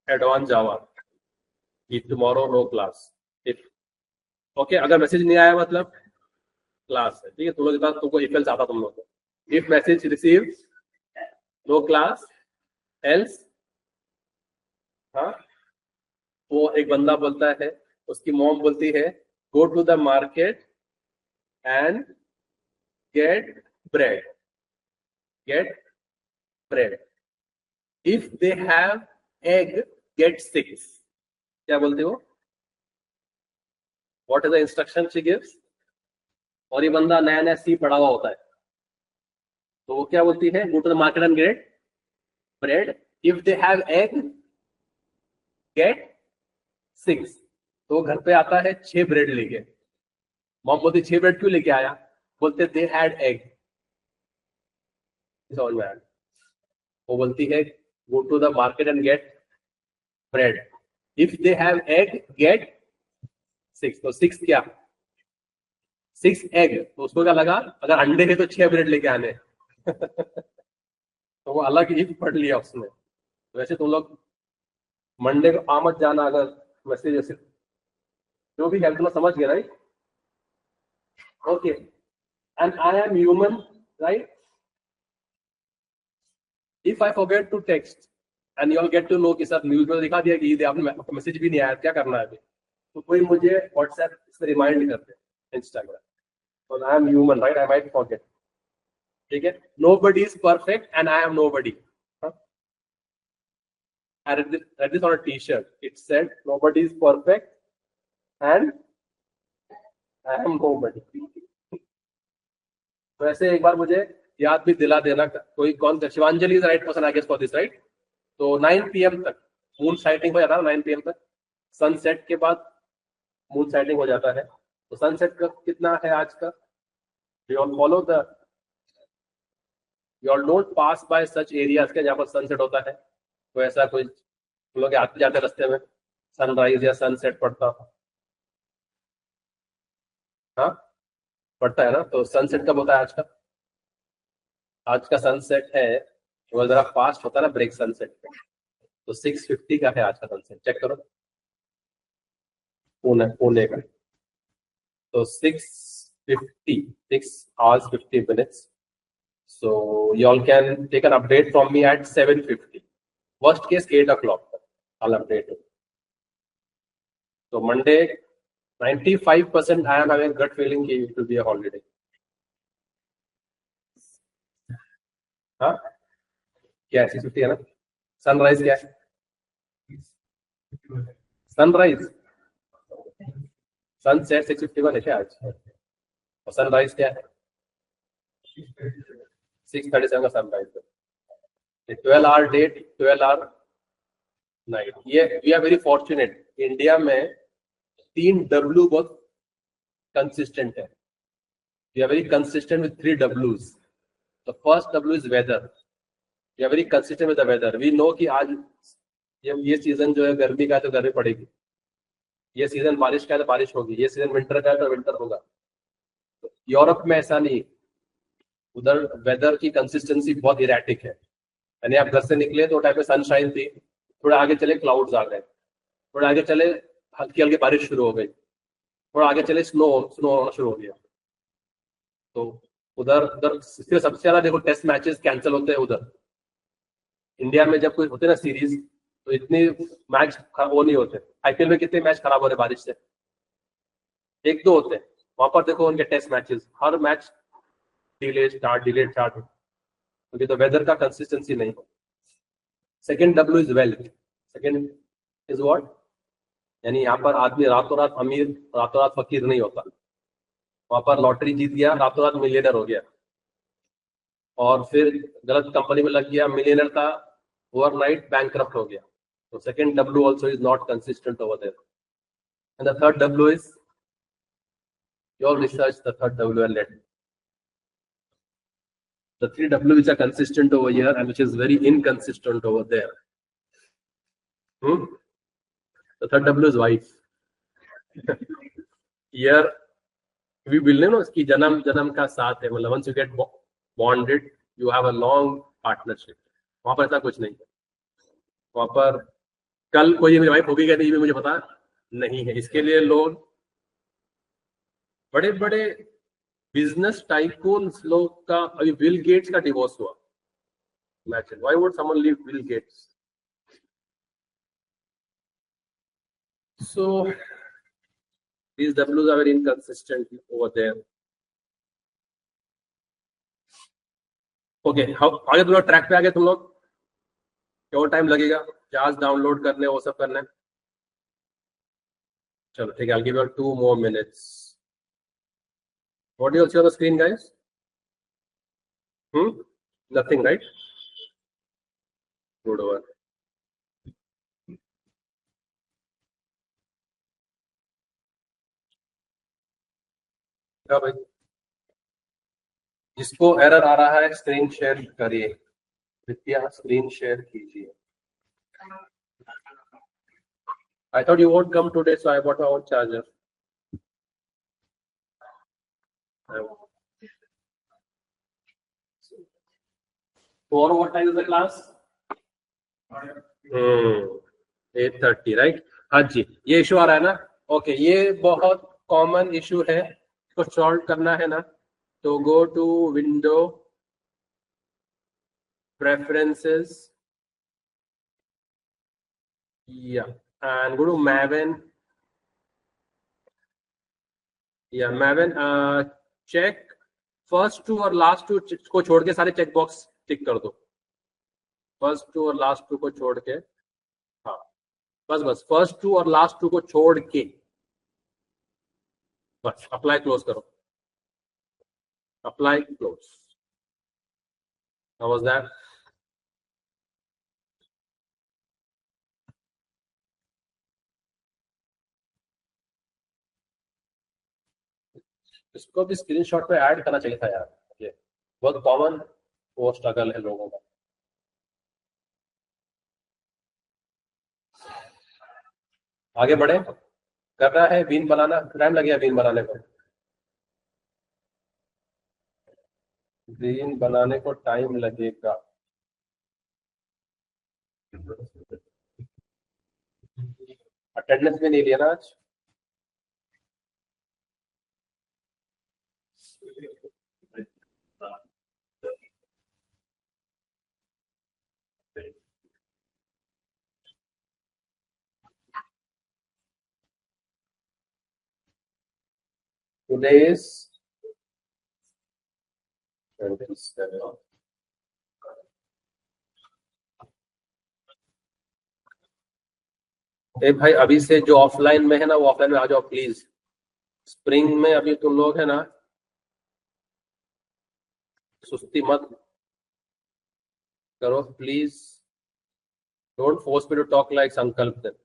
advanced Java. If tomorrow no class, if okay, अगर मैसेज नहीं आया मतलब क्लास है। ठीक है, तुम लोग के पास तुमको इफ आता तुम लोग को। If message received, no class, else हाँ, वो एक बंदा बोलता है, उसकी मॉम बोलती है go to the market and get bread, get bread, if they have egg get 6। क्या बोलते हो? What is the instruction she gives? और ये बंदा नया नया सी पढ़ा हुआ होता है, तो वो क्या बोलती है? Go to the market and get bread, if they have egg get 6। तो वो घर पे आता है 6 ब्रेड लेके। मॉम बोलती 6 ब्रेड क्यों लेके आया? बोलते दे हैड एग। समझ में आया? वो बोलती है go to the market and get bread, if they have egg get 6। तो 6 क्या? 6 एग। तो उसको क्या लगा, अगर अंडे है तो 6 ब्रेड लेके आने। तो वो अलग ही पढ़ लिया उसने। वैसे तुम लोग मंडे को आ मत जाना, अगर मैसेज ऐसे जो भी है तुम लोग समझ गए, right? Okay, and I am human, right? If I forget to text and you all get to know कि सर न्यूज में दिखा दिया कि ये आपने मैसेज भी नहीं आया, क्या करना है अभी? तो कोई मुझे व्हाट्सएप से रिमाइंड कर दे, इंस्टाग्राम। तो आई am human, right? I might forget. ठीक है, nobody is perfect and I M nobody. I read this on a t-shirt. It said nobody is perfect and I am nobody. तो ऐसे एक बार मुझे याद भी दिला देना, कोई कौन, Shivanjali is right person I guess for this, right? तो 9 PM तक मून साइटिंग हो जाता है, 9 PM तक। सनसेट के बाद मून साइटिंग हो जाता है। तो सनसेट का कितना है आज का? You all follow the, you all don't pass bye such areas के जहाँ पर सनसेट होता है। तो ऐसा कोई लोग आते जाते रास्ते में सनराइज या सनसेट पड़ता हो? हाँ, पड़ता है ना। तो सनसेट कब होता है आज का? आज का सनसेट है, वो जरा फास्ट होता है ना ब्रेक सनसेट पे। तो 6:50 का है आज का सनसेट, चेक करो। पुणे का। तो 6:50, 6 hours 50 minutes. So y'all can take an update from me at 7:50. Worst case 8 o'clock. I'll update you. So Monday, 95% I am having a gut feeling कि it will be a holiday. हाँ, क्या 6:50 है ना? सनराइज क्या है? सनराइज, सनसेट 6:51 है क्या आज? और सनराइज क्या है? 6:37 का सनराइज है। 12 hour डे, 12 hour नाइट। ये we are very fortunate. India में 3 W बहुत कंसिस्टेंट है। We are very consistent with 3 Ws। The first W is weather. We are very consistent with the weather. We know कि आज ये सीजन जो है गर्मी का है तो गर्मी पड़ेगी, ये सीजन बारिश का है तो बारिश होगी, ये सीजन विंटर का है तो विंटर होगा। तो यूरोप में ऐसा नहीं, उधर वेदर की कंसिस्टेंसी बहुत इरेटिक है। यानी आप घर से निकले तो टाइम पे सनशाइन थी, थोड़ा आगे चले क्लाउड्स आ गए, थोड़ा आगे चले हल्की हल्की बारिश शुरू हो गई, थोड़ा आगे चले स्नो स्नो होना शुरू हो गया। तो उधर उधर सबसे ज्यादा देखो टेस्ट मैचेस कैंसिल होते हैं उधर। इंडिया में जब कोई होते ना सीरीज, तो इतने मैच वो नहीं होते। IPL में कितने मैच खराब हो रहे बारिश से? 1-2 होते हैं। वहां पर देखो उनके टेस्ट मैचेस, हर मैच डिले स्टार्ट, क्योंकि तो वेदर का कंसिस्टेंसी नहीं हो। Second W is wealth. Second is what? यानी यहाँ पर आदमी रातों रात अमीर, रातों रात फकीर नहीं होता। वहां पर लॉटरी जीत गया, रातों रात मिलियनर हो गया, और फिर गलत कंपनी में लग गया, मिलियनर था, ओवरनाइट बैंकक्रप्ट हो गया। तो second W also is not consistent over there. And the third W is, your research the third W and let the 3 W which are consistent over here and which is very inconsistent over there. The third W is wife. Here we will know कि जन्म का साथ है, मतलब once you get bonded you have a long partnership. वहां पर ऐसा कुछ नहीं है। वहां पर कल कोई मेरी वाइफ होगी क्या नहीं भी मुझे पता नहीं है। इसके लिए लोग बड़े बड़े बिजनेस टाइकून्स लोग का, अभी बिल गेट्स का डिवोर्स हुआ। Imagine, why would someone leave Bill Gates? So these W's are very inconsistent over there. Okay, आगे तुम लोग ट्रैक पे आगे तुम लोग क्या टाइम लगेगा जाज डाउनलोड करने वो सब करने चलो ठीक है I'll give you 2 more minutes. What do you see on the screen, guys? Nothing, right? Good one. क्या भाई जिसको एरर आ रहा है स्क्रीन शेयर करिए विद्या स्क्रीन शेयर कीजिए I thought you won't come today, so I bought my own charger. Tomorrow, what time is the class? 8:30, right? हाँ जी, ये इशू आ रहा है ना? ओके, ये बहुत कॉमन इशू है, इसको सॉल्व करना है ना? तो go to window, preferences, yeah, and go to Maven. Yeah, Maven, check first two और लास्ट टू को छोड़ के सारे चेक बॉक्स टिक कर दो. फर्स्ट टू और लास्ट टू को छोड़ के, हाँ बस फर्स्ट टू और लास्ट टू को छोड़ के बस अप्लाई क्लोज करो. Apply close. How was that? इसको भी स्क्रीनशॉट पे ऐड करना चाहिए था यार. ये बहुत कॉमन वो स्ट्रगल है लोगों का. आगे बढ़े. करना है बीन बनाना. टाइम लगेगा बीन बनाने को. बीन बनाने को टाइम लगेगा. अटेंडेंस भी नहीं लिया ना आज. Today is 27. ए भाई अभी से जो ऑफलाइन में है ना वो ऑफलाइन में आ जाओ प्लीज. स्प्रिंग में अभी तुम लोग है ना सुस्ती मत करो please. Don't force me to talk like Sankalp then.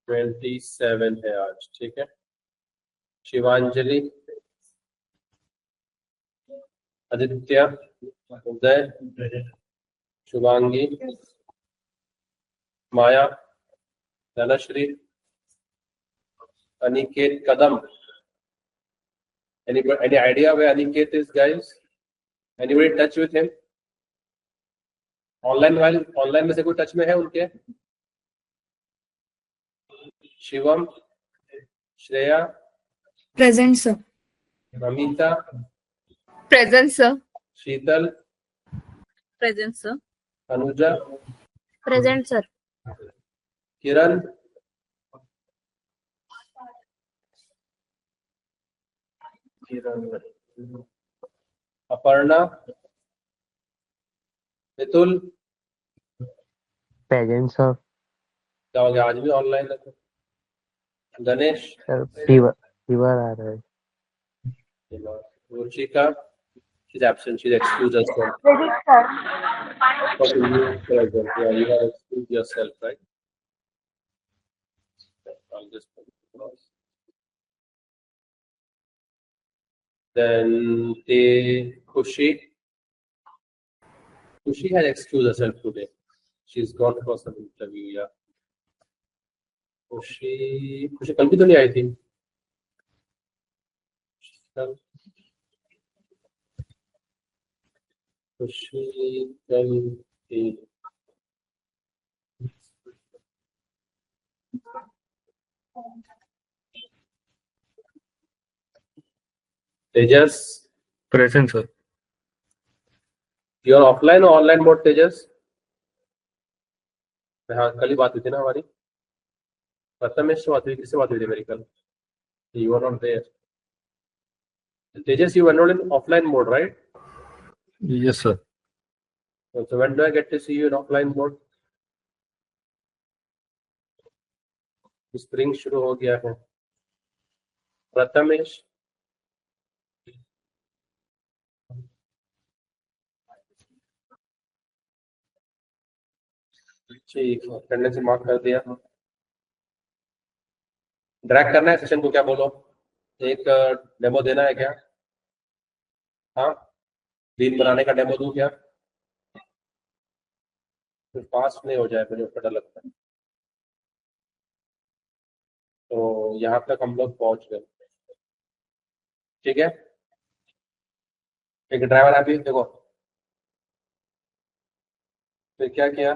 Twenty 27 है आज. ठीक है. Shivanjali, Aditya, Uday, Shubhangi, Maya, Dhanashree, Aniket Kadam. Any idea where Aniket is, guys? Anybody in touch with him? Online में से कोई टच में है उनके? Shivam, Shreya, present sir. Amita, present sir. Sheetal, present sir. Anuja, present sir. Kiran, Aparna, Mitul. Present sir. क्या हो गया आज भी ऑनलाइन है? गणेश, सर फीवर आ रहा है. Ruchika, she's absent. She's excused herself. Okay, you present. Yeah, you have excused yourself, right? I'll just put it across. Then Khushi has excused herself today. She's gone for some interview. Yeah. खुशी कल भी तो नहीं आई थी. खुशी कल थी. तेजस, Present, sir. योर ऑफलाइन और ऑनलाइन मोड तेजस? हाँ, कल ही बात हुई थी ना हमारी, प्रथमेश से बात हुई, किससे बात हुई थी मेरी कल? You are not there. Tejas, you enrolled in offline mode, right? Yes, sir. So when do I get to see you in offline mode? Spring शुरू हो गया है. प्रथमेश, ठीक है, अटेंडेंस मार्क कर दिया. ड्रैग करना है सेशन को, क्या बोलो? एक डेमो देना है क्या? हाँ, दिन बनाने का डेमो दूं क्या? फिर फास्ट नहीं हो जाए, मुझे पता लगता है. तो यहाँ तक हम लोग पहुंच गए. ठीक है, एक ड्राइवर ऐप ही देखो. फिर क्या किया?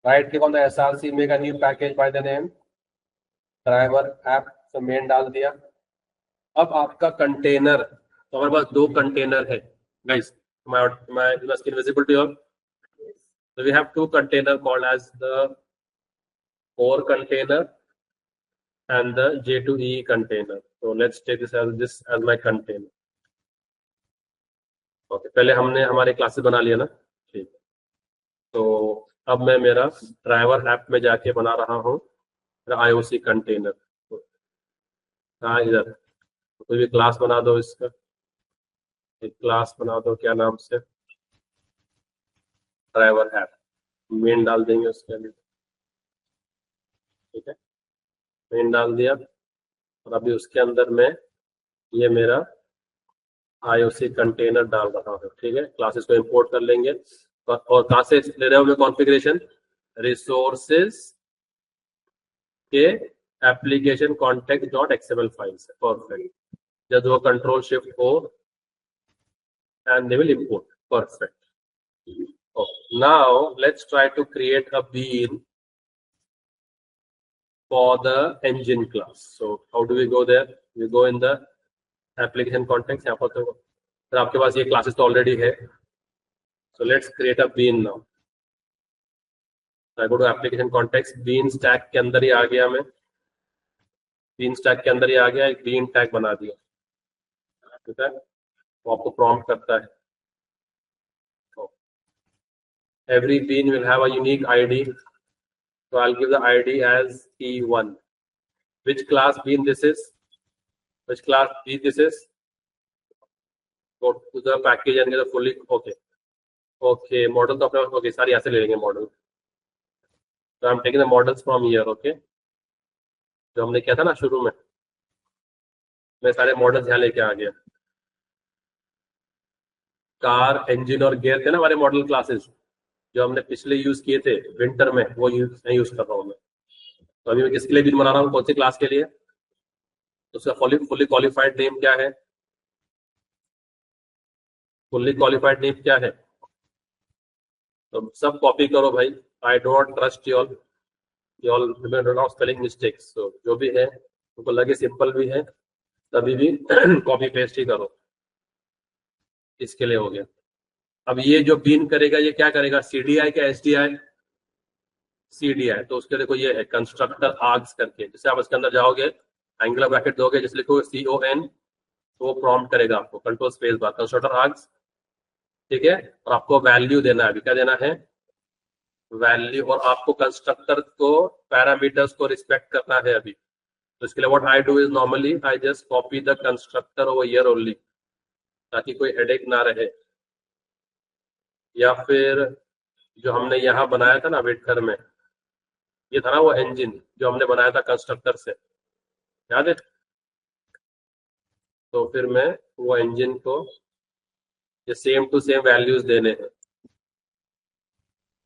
Right click on the SRC, make a new package by the name driver app. तो मेन डाल दिया. अब आपका कंटेनर, तो हमारे पास दो कंटेनर है guys. my screen visible to you all? So we have two container called as the core container and the J2EE container. So let's take this as my container. Okay, पहले हमने हमारे क्लासेस बना लिया ना. ठीक है, तो अब मैं मेरा ड्राइवर ऐप में जाके बना रहा हूँ IOC कंटेनर. हाँ, इधर कोई भी क्लास बना दो, इसका एक क्लास बना दो, क्या नाम से? Driver app. मेन डाल देंगे उसके अंदर. ठीक है, मेन डाल दिया. और अभी उसके अंदर में ये मेरा IOC कंटेनर डाल रहा हूँ. ठीक है, क्लासेस को इंपोर्ट कर लेंगे. और कहाँ से ले रहे हो मैं कॉन्फ़िगरेशन? रिसोर्सेज के application contact dot XML files. Perfect. जब वो कंट्रोल शिफ्ट हो and they will import. Perfect. Okay. Now let's try to create a bean for the engine class. So how do we go there? We go in the application context. यहाँ पर तो आपके पास ये classes तो already है. So let's create a bean now. So I go to application context. Bean stack के अंदर ही आ गया मैं. Bean stack के अंदर ही आ गया, एक bean tag बना दिया. ठीक है, वो आपको prompt करता है. Every bean will have a unique ID. So I'll give the ID as E1. Which class bean this is? Which class bean this is? Go to the package and get the fully. Okay. Okay. Model तो अपने. Okay. सारी ऐसे ले लेंगे model. So I'm taking the models from here. Okay. जो हमने किया था ना शुरू में, मैं सारे मॉडल्स यहाँ लेके आ गया. कार, इंजन और गियर थे ना हमारे मॉडल क्लासेस, जो हमने पिछले यूज किए थे विंटर में, वो यूज कर रहा हूँ मैं. तो अभी मैं किसके लिए बिन बना रहा हूँ, कौन सी क्लास के लिए? तो उसका फुली क्वालिफाइड नेम क्या है? फुल्ली क्वालिफाइड नेम क्या है? तो सब कॉपी करो भाई. I don't trust you all. You all remember not spelling mistakes. So जो भी है उनको लगे सिंपल भी है, तभी भी कॉपी पेस्ट ही करो. इसके लिए हो गया. अब ये जो बीन करेगा, ये क्या करेगा? CDI क्या SDI? CDI. तो उसके देखो ये है कंस्ट्रक्टर आर्ग्स करके. जैसे आप इसके अंदर जाओगे, एंगुलर ब्रैकेट दोगे, जैसे लिखोगे CON, तो वो प्रॉम्प्ट करेगा आपको control space bar constructor args. ठीक है, और आपको वैल्यू देना है. अभी क्या देना है? वैल्यू. और आपको कंस्ट्रक्टर को पैरामीटर्स को रिस्पेक्ट करना है अभी. तो इसके लिए what I do is normally I just copy the constructor over here only, ताकि कोई हेडेक ना रहे. या फिर जो हमने यहाँ बनाया था ना वेटकर में, ये था ना वो इंजन जो हमने बनाया था कंस्ट्रक्टर से, याद है? तो फिर मैं वो इंजन को ये सेम टू सेम वैल्यूज देने हैं.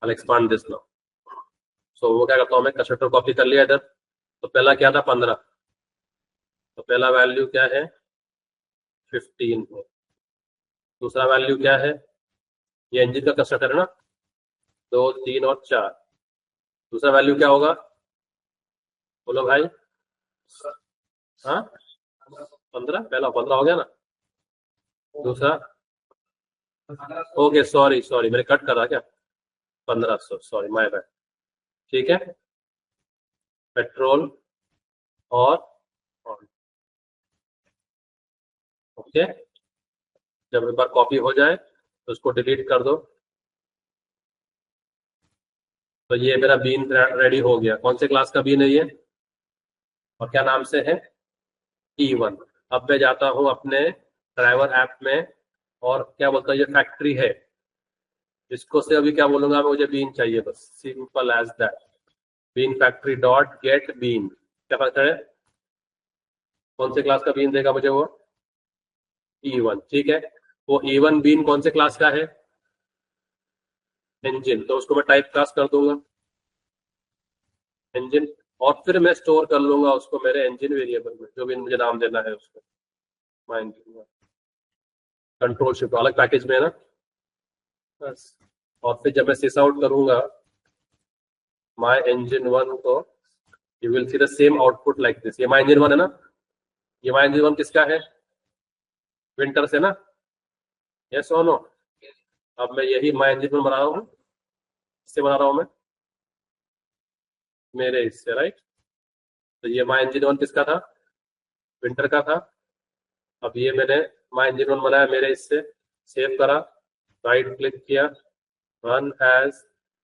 I'll expand this now. So वो क्या करता हूँ मैं, कंस्ट्रक्टर कॉपी कर लिया इधर. तो पहला क्या था? 15. तो पहला वैल्यू क्या है? 15 है. दूसरा वैल्यू क्या है? ये इंजन का कंस्ट्रक्टर है ना, 2, 3 और 4. दूसरा वैल्यू क्या होगा? बोलो भाई। हाँ 15, पहला 15 हो गया ना, दूसरा ओके सॉरी सॉरी मैंने कट करा क्या, 1500 सॉरी माय बैड। ठीक है, पेट्रोल और ओके, जब एक बार कॉपी हो जाए तो उसको डिलीट कर दो। तो ये मेरा बीन रेडी हो गया। कौन से क्लास का बीन है ये और क्या नाम से है, E1। अब मैं जाता हूँ अपने ड्राइवर ऐप में और क्या बोलता है, ये फैक्ट्री है, इसको से अभी क्या बोलूंगा मैं, मुझे बीन चाहिए बस, simple as that. Bean factory dot get bean, क्या फर्क है, कौन से क्लास का बीन देगा मुझे वो, E1। ठीक है, वो E1 बीन कौन से क्लास का है, इंजन, तो उसको मैं टाइप क्लास कर दूंगा इंजन, और फिर मैं स्टोर कर लूंगा उसको मेरे इंजन वेरिएबल में, जो भी मुझे नाम देना है उसको, माइन कंट्रोल शिफ्ट अलग पैकेज में है ना बस। और फिर जब मैं सिस आउट करूंगा माई इंजन वन को, you will see the same output like this. ये माई इंजन वन है ना, ये माई इंजन वन किसका है, विंटर से ना, यस और नो। अब मैं यही माई इंजन वन बना रहा हूँ, इससे बना रहा हूँ मैं, मेरे इससे राइट। तो ये माई इंजन वन किसका था, विंटर का था। अब ये मैंने माई इंजन वन बनाया मेरे इससे, सेव करा, राइट क्लिक किया, run as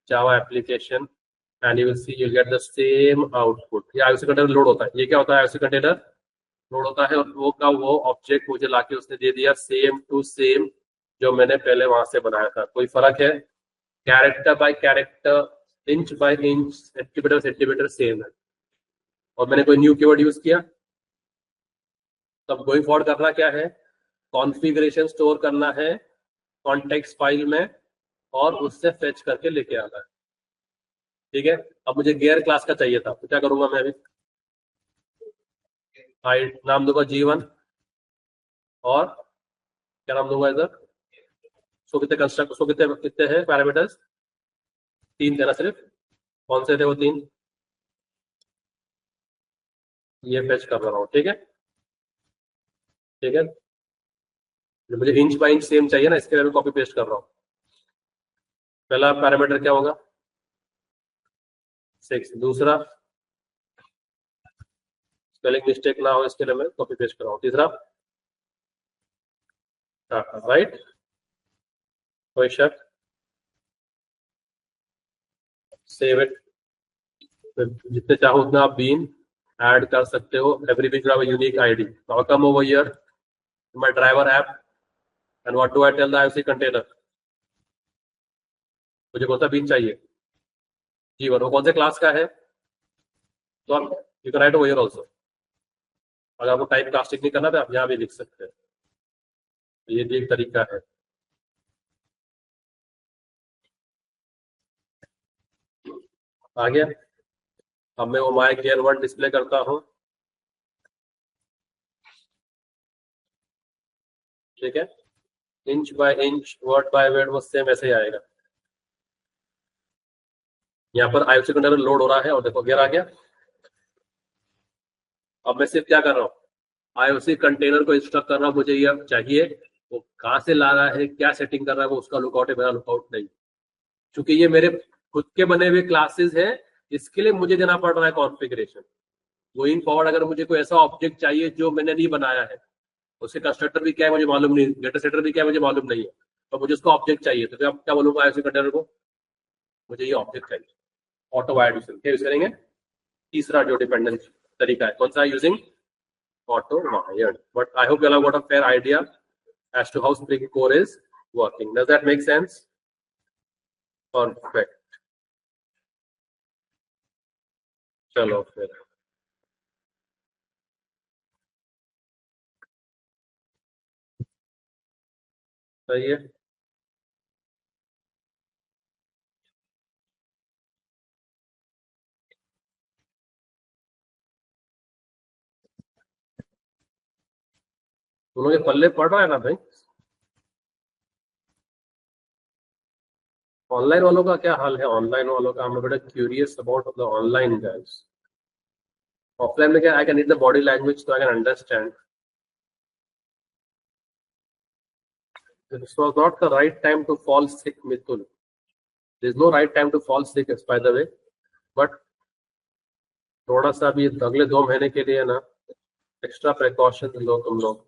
Java application, and you will see you get the same output. ये आईओसी कंटेनर लोड होता है, ये क्या होता है, आईओसी कंटेनर लोड होता है, और वो का वो ऑब्जेक्ट मुझे लाके उसने दे दिया सेम टू सेम जो मैंने पहले वहां से बनाया था। कोई फर्क है, character bye character, inch by inch, centimetre centimetre same है। और मैंने कोई न्यू कीवर्ड यूज किया, तब गोइंग फॉरवर्ड करना क्या है, कॉन्फ़िगरेशन स्टोर करना है कॉन्टेक्स्ट फाइल में, और उससे फेच करके लेके आना है। ठीक है, अब मुझे गियर क्लास का चाहिए था, तो क्या करूंगा मैं अभी, हाइट नाम दूंगा G1, और क्या नाम दूंगा इधर, उसको कितने कंस्ट्रक्ट, उसको कितने कितने हैं पैरामीटर्स, 3 थे ना सिर्फ, कौन से थे वो 3, ये फेच कर रहा हूँ। ठीक है, ठीक है, मुझे इंच बाय इंच सेम चाहिए ना, इसके लिए मैं कॉपी पेस्ट कर रहा हूँ। पहला पैरामीटर क्या होगा, 6, दूसरा स्पेलिंग मिस्टेक ना हो इसके लिए मैं कॉपी पेस्ट कर रहा हूँ, तीसरा राइट, कोई शक, सेव इट। जितने चाहो उतना आप बीन ऐड कर सकते हो, every bean have a unique ID. Now come over here my driver app, and what do I tell the IOC container, मुझे कौन सा बीन चाहिए, G1। वो कौन से क्लास का है, तो आप you can write over here also, अगर आपको टाइप कास्टिंग नहीं करना तो आप यहाँ भी लिख सकते हैं, ये भी एक तरीका है। आ गया, अब मैं वो माई गियर वन डिस्प्ले करता हूँ। ठीक है, inch by inch, word by word वो सेम ऐसे ही आएगा। यहाँ पर आईओसी कंटेनर लोड हो रहा है, और देखो गियर आ गया। अब मैं सिर्फ क्या कर रहा हूँ, आईओसी कंटेनर को इंस्टॉल कर रहा हूँ, मुझे ये चाहिए, वो कहाँ से ला रहा है, क्या सेटिंग कर रहा है, वो उसका लुकआउट है, मेरा लुकआउट नहीं। क्योंकि ये मेरे खुद के बने हुए क्लासेस हैं, इसके लिए मुझे देना पड़ रहा है कॉन्फ़िगरेशन। गोइंग फॉरवर्ड अगर मुझे कोई ऐसा ऑब्जेक्ट चाहिए जो मैंने नहीं बनाया है, उसके कंस्ट्रक्टर भी क्या है मुझे मालूम नहीं, डेटा सेटर भी क्या है मुझे मालूम नहीं है, तो मुझे उसका ऑब्जेक्ट चाहिए, तो मैं क्या बोलूंगा आईओसी कंटेनर को, मुझे ये ऑब्जेक्ट चाहिए, ऑटो वायर्ड क्या यूज करेंगे, तीसरा जो डिपेंडेंट तरीका है कौन सा, using auto wired. But I hope you have got a fair idea as to how Spring Core is working. Does that make sense? Perfect. चलो फिर सही है। दोनों के पल्ले पड़ रहा है ना भाई। ऑनलाइन वालों का क्या हाल है, ऑनलाइन वालों का, I'm a bit curious about the online guys. Offline में क्या, I can read the body language so I can understand. This was not the right time to fall sick, Mithun. There is no right time to fall sick, by the way. But थोड़ा सा भी अगले 2 महीने के लिए ना एक्स्ट्रा प्रिकॉशन लो तुम लोग.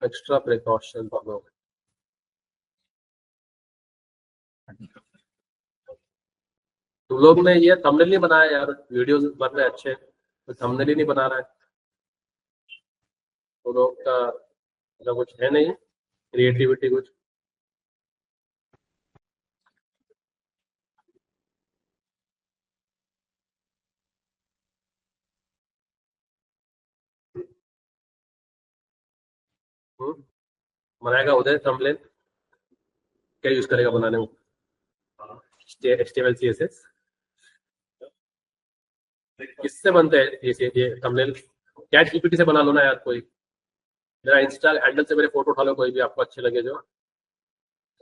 एक्स्ट्रा प्रिकॉशन लो. तुम लोग ने ये थंबनेल नहीं बनाया यार, वीडियोस बन रहे अच्छे, तो थंबनेल ही नहीं बना रहा है. तो लोग का मतलब कुछ है नहीं क्रिएटिविटी कुछ. बनाएगा उदय थंबनेल, क्या यूज करेगा बनाने में? HTML CSS किससे बनते हैं ये थंबनेल? चैट जीपीटी से बना लो ना यार. कोई मेरा इंस्टा हैंडल से मेरे फोटो उठा लो, कोई भी आपको अच्छे लगे जो,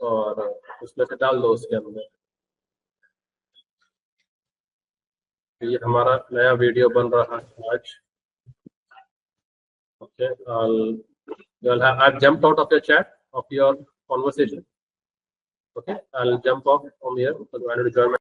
और उसमें से डाल दो उसके अंदर. ये हमारा नया वीडियो बन रहा है आज. Okay, I've jumped out of your chat of your conversation. Okay, I'll jump off from here because I want to join my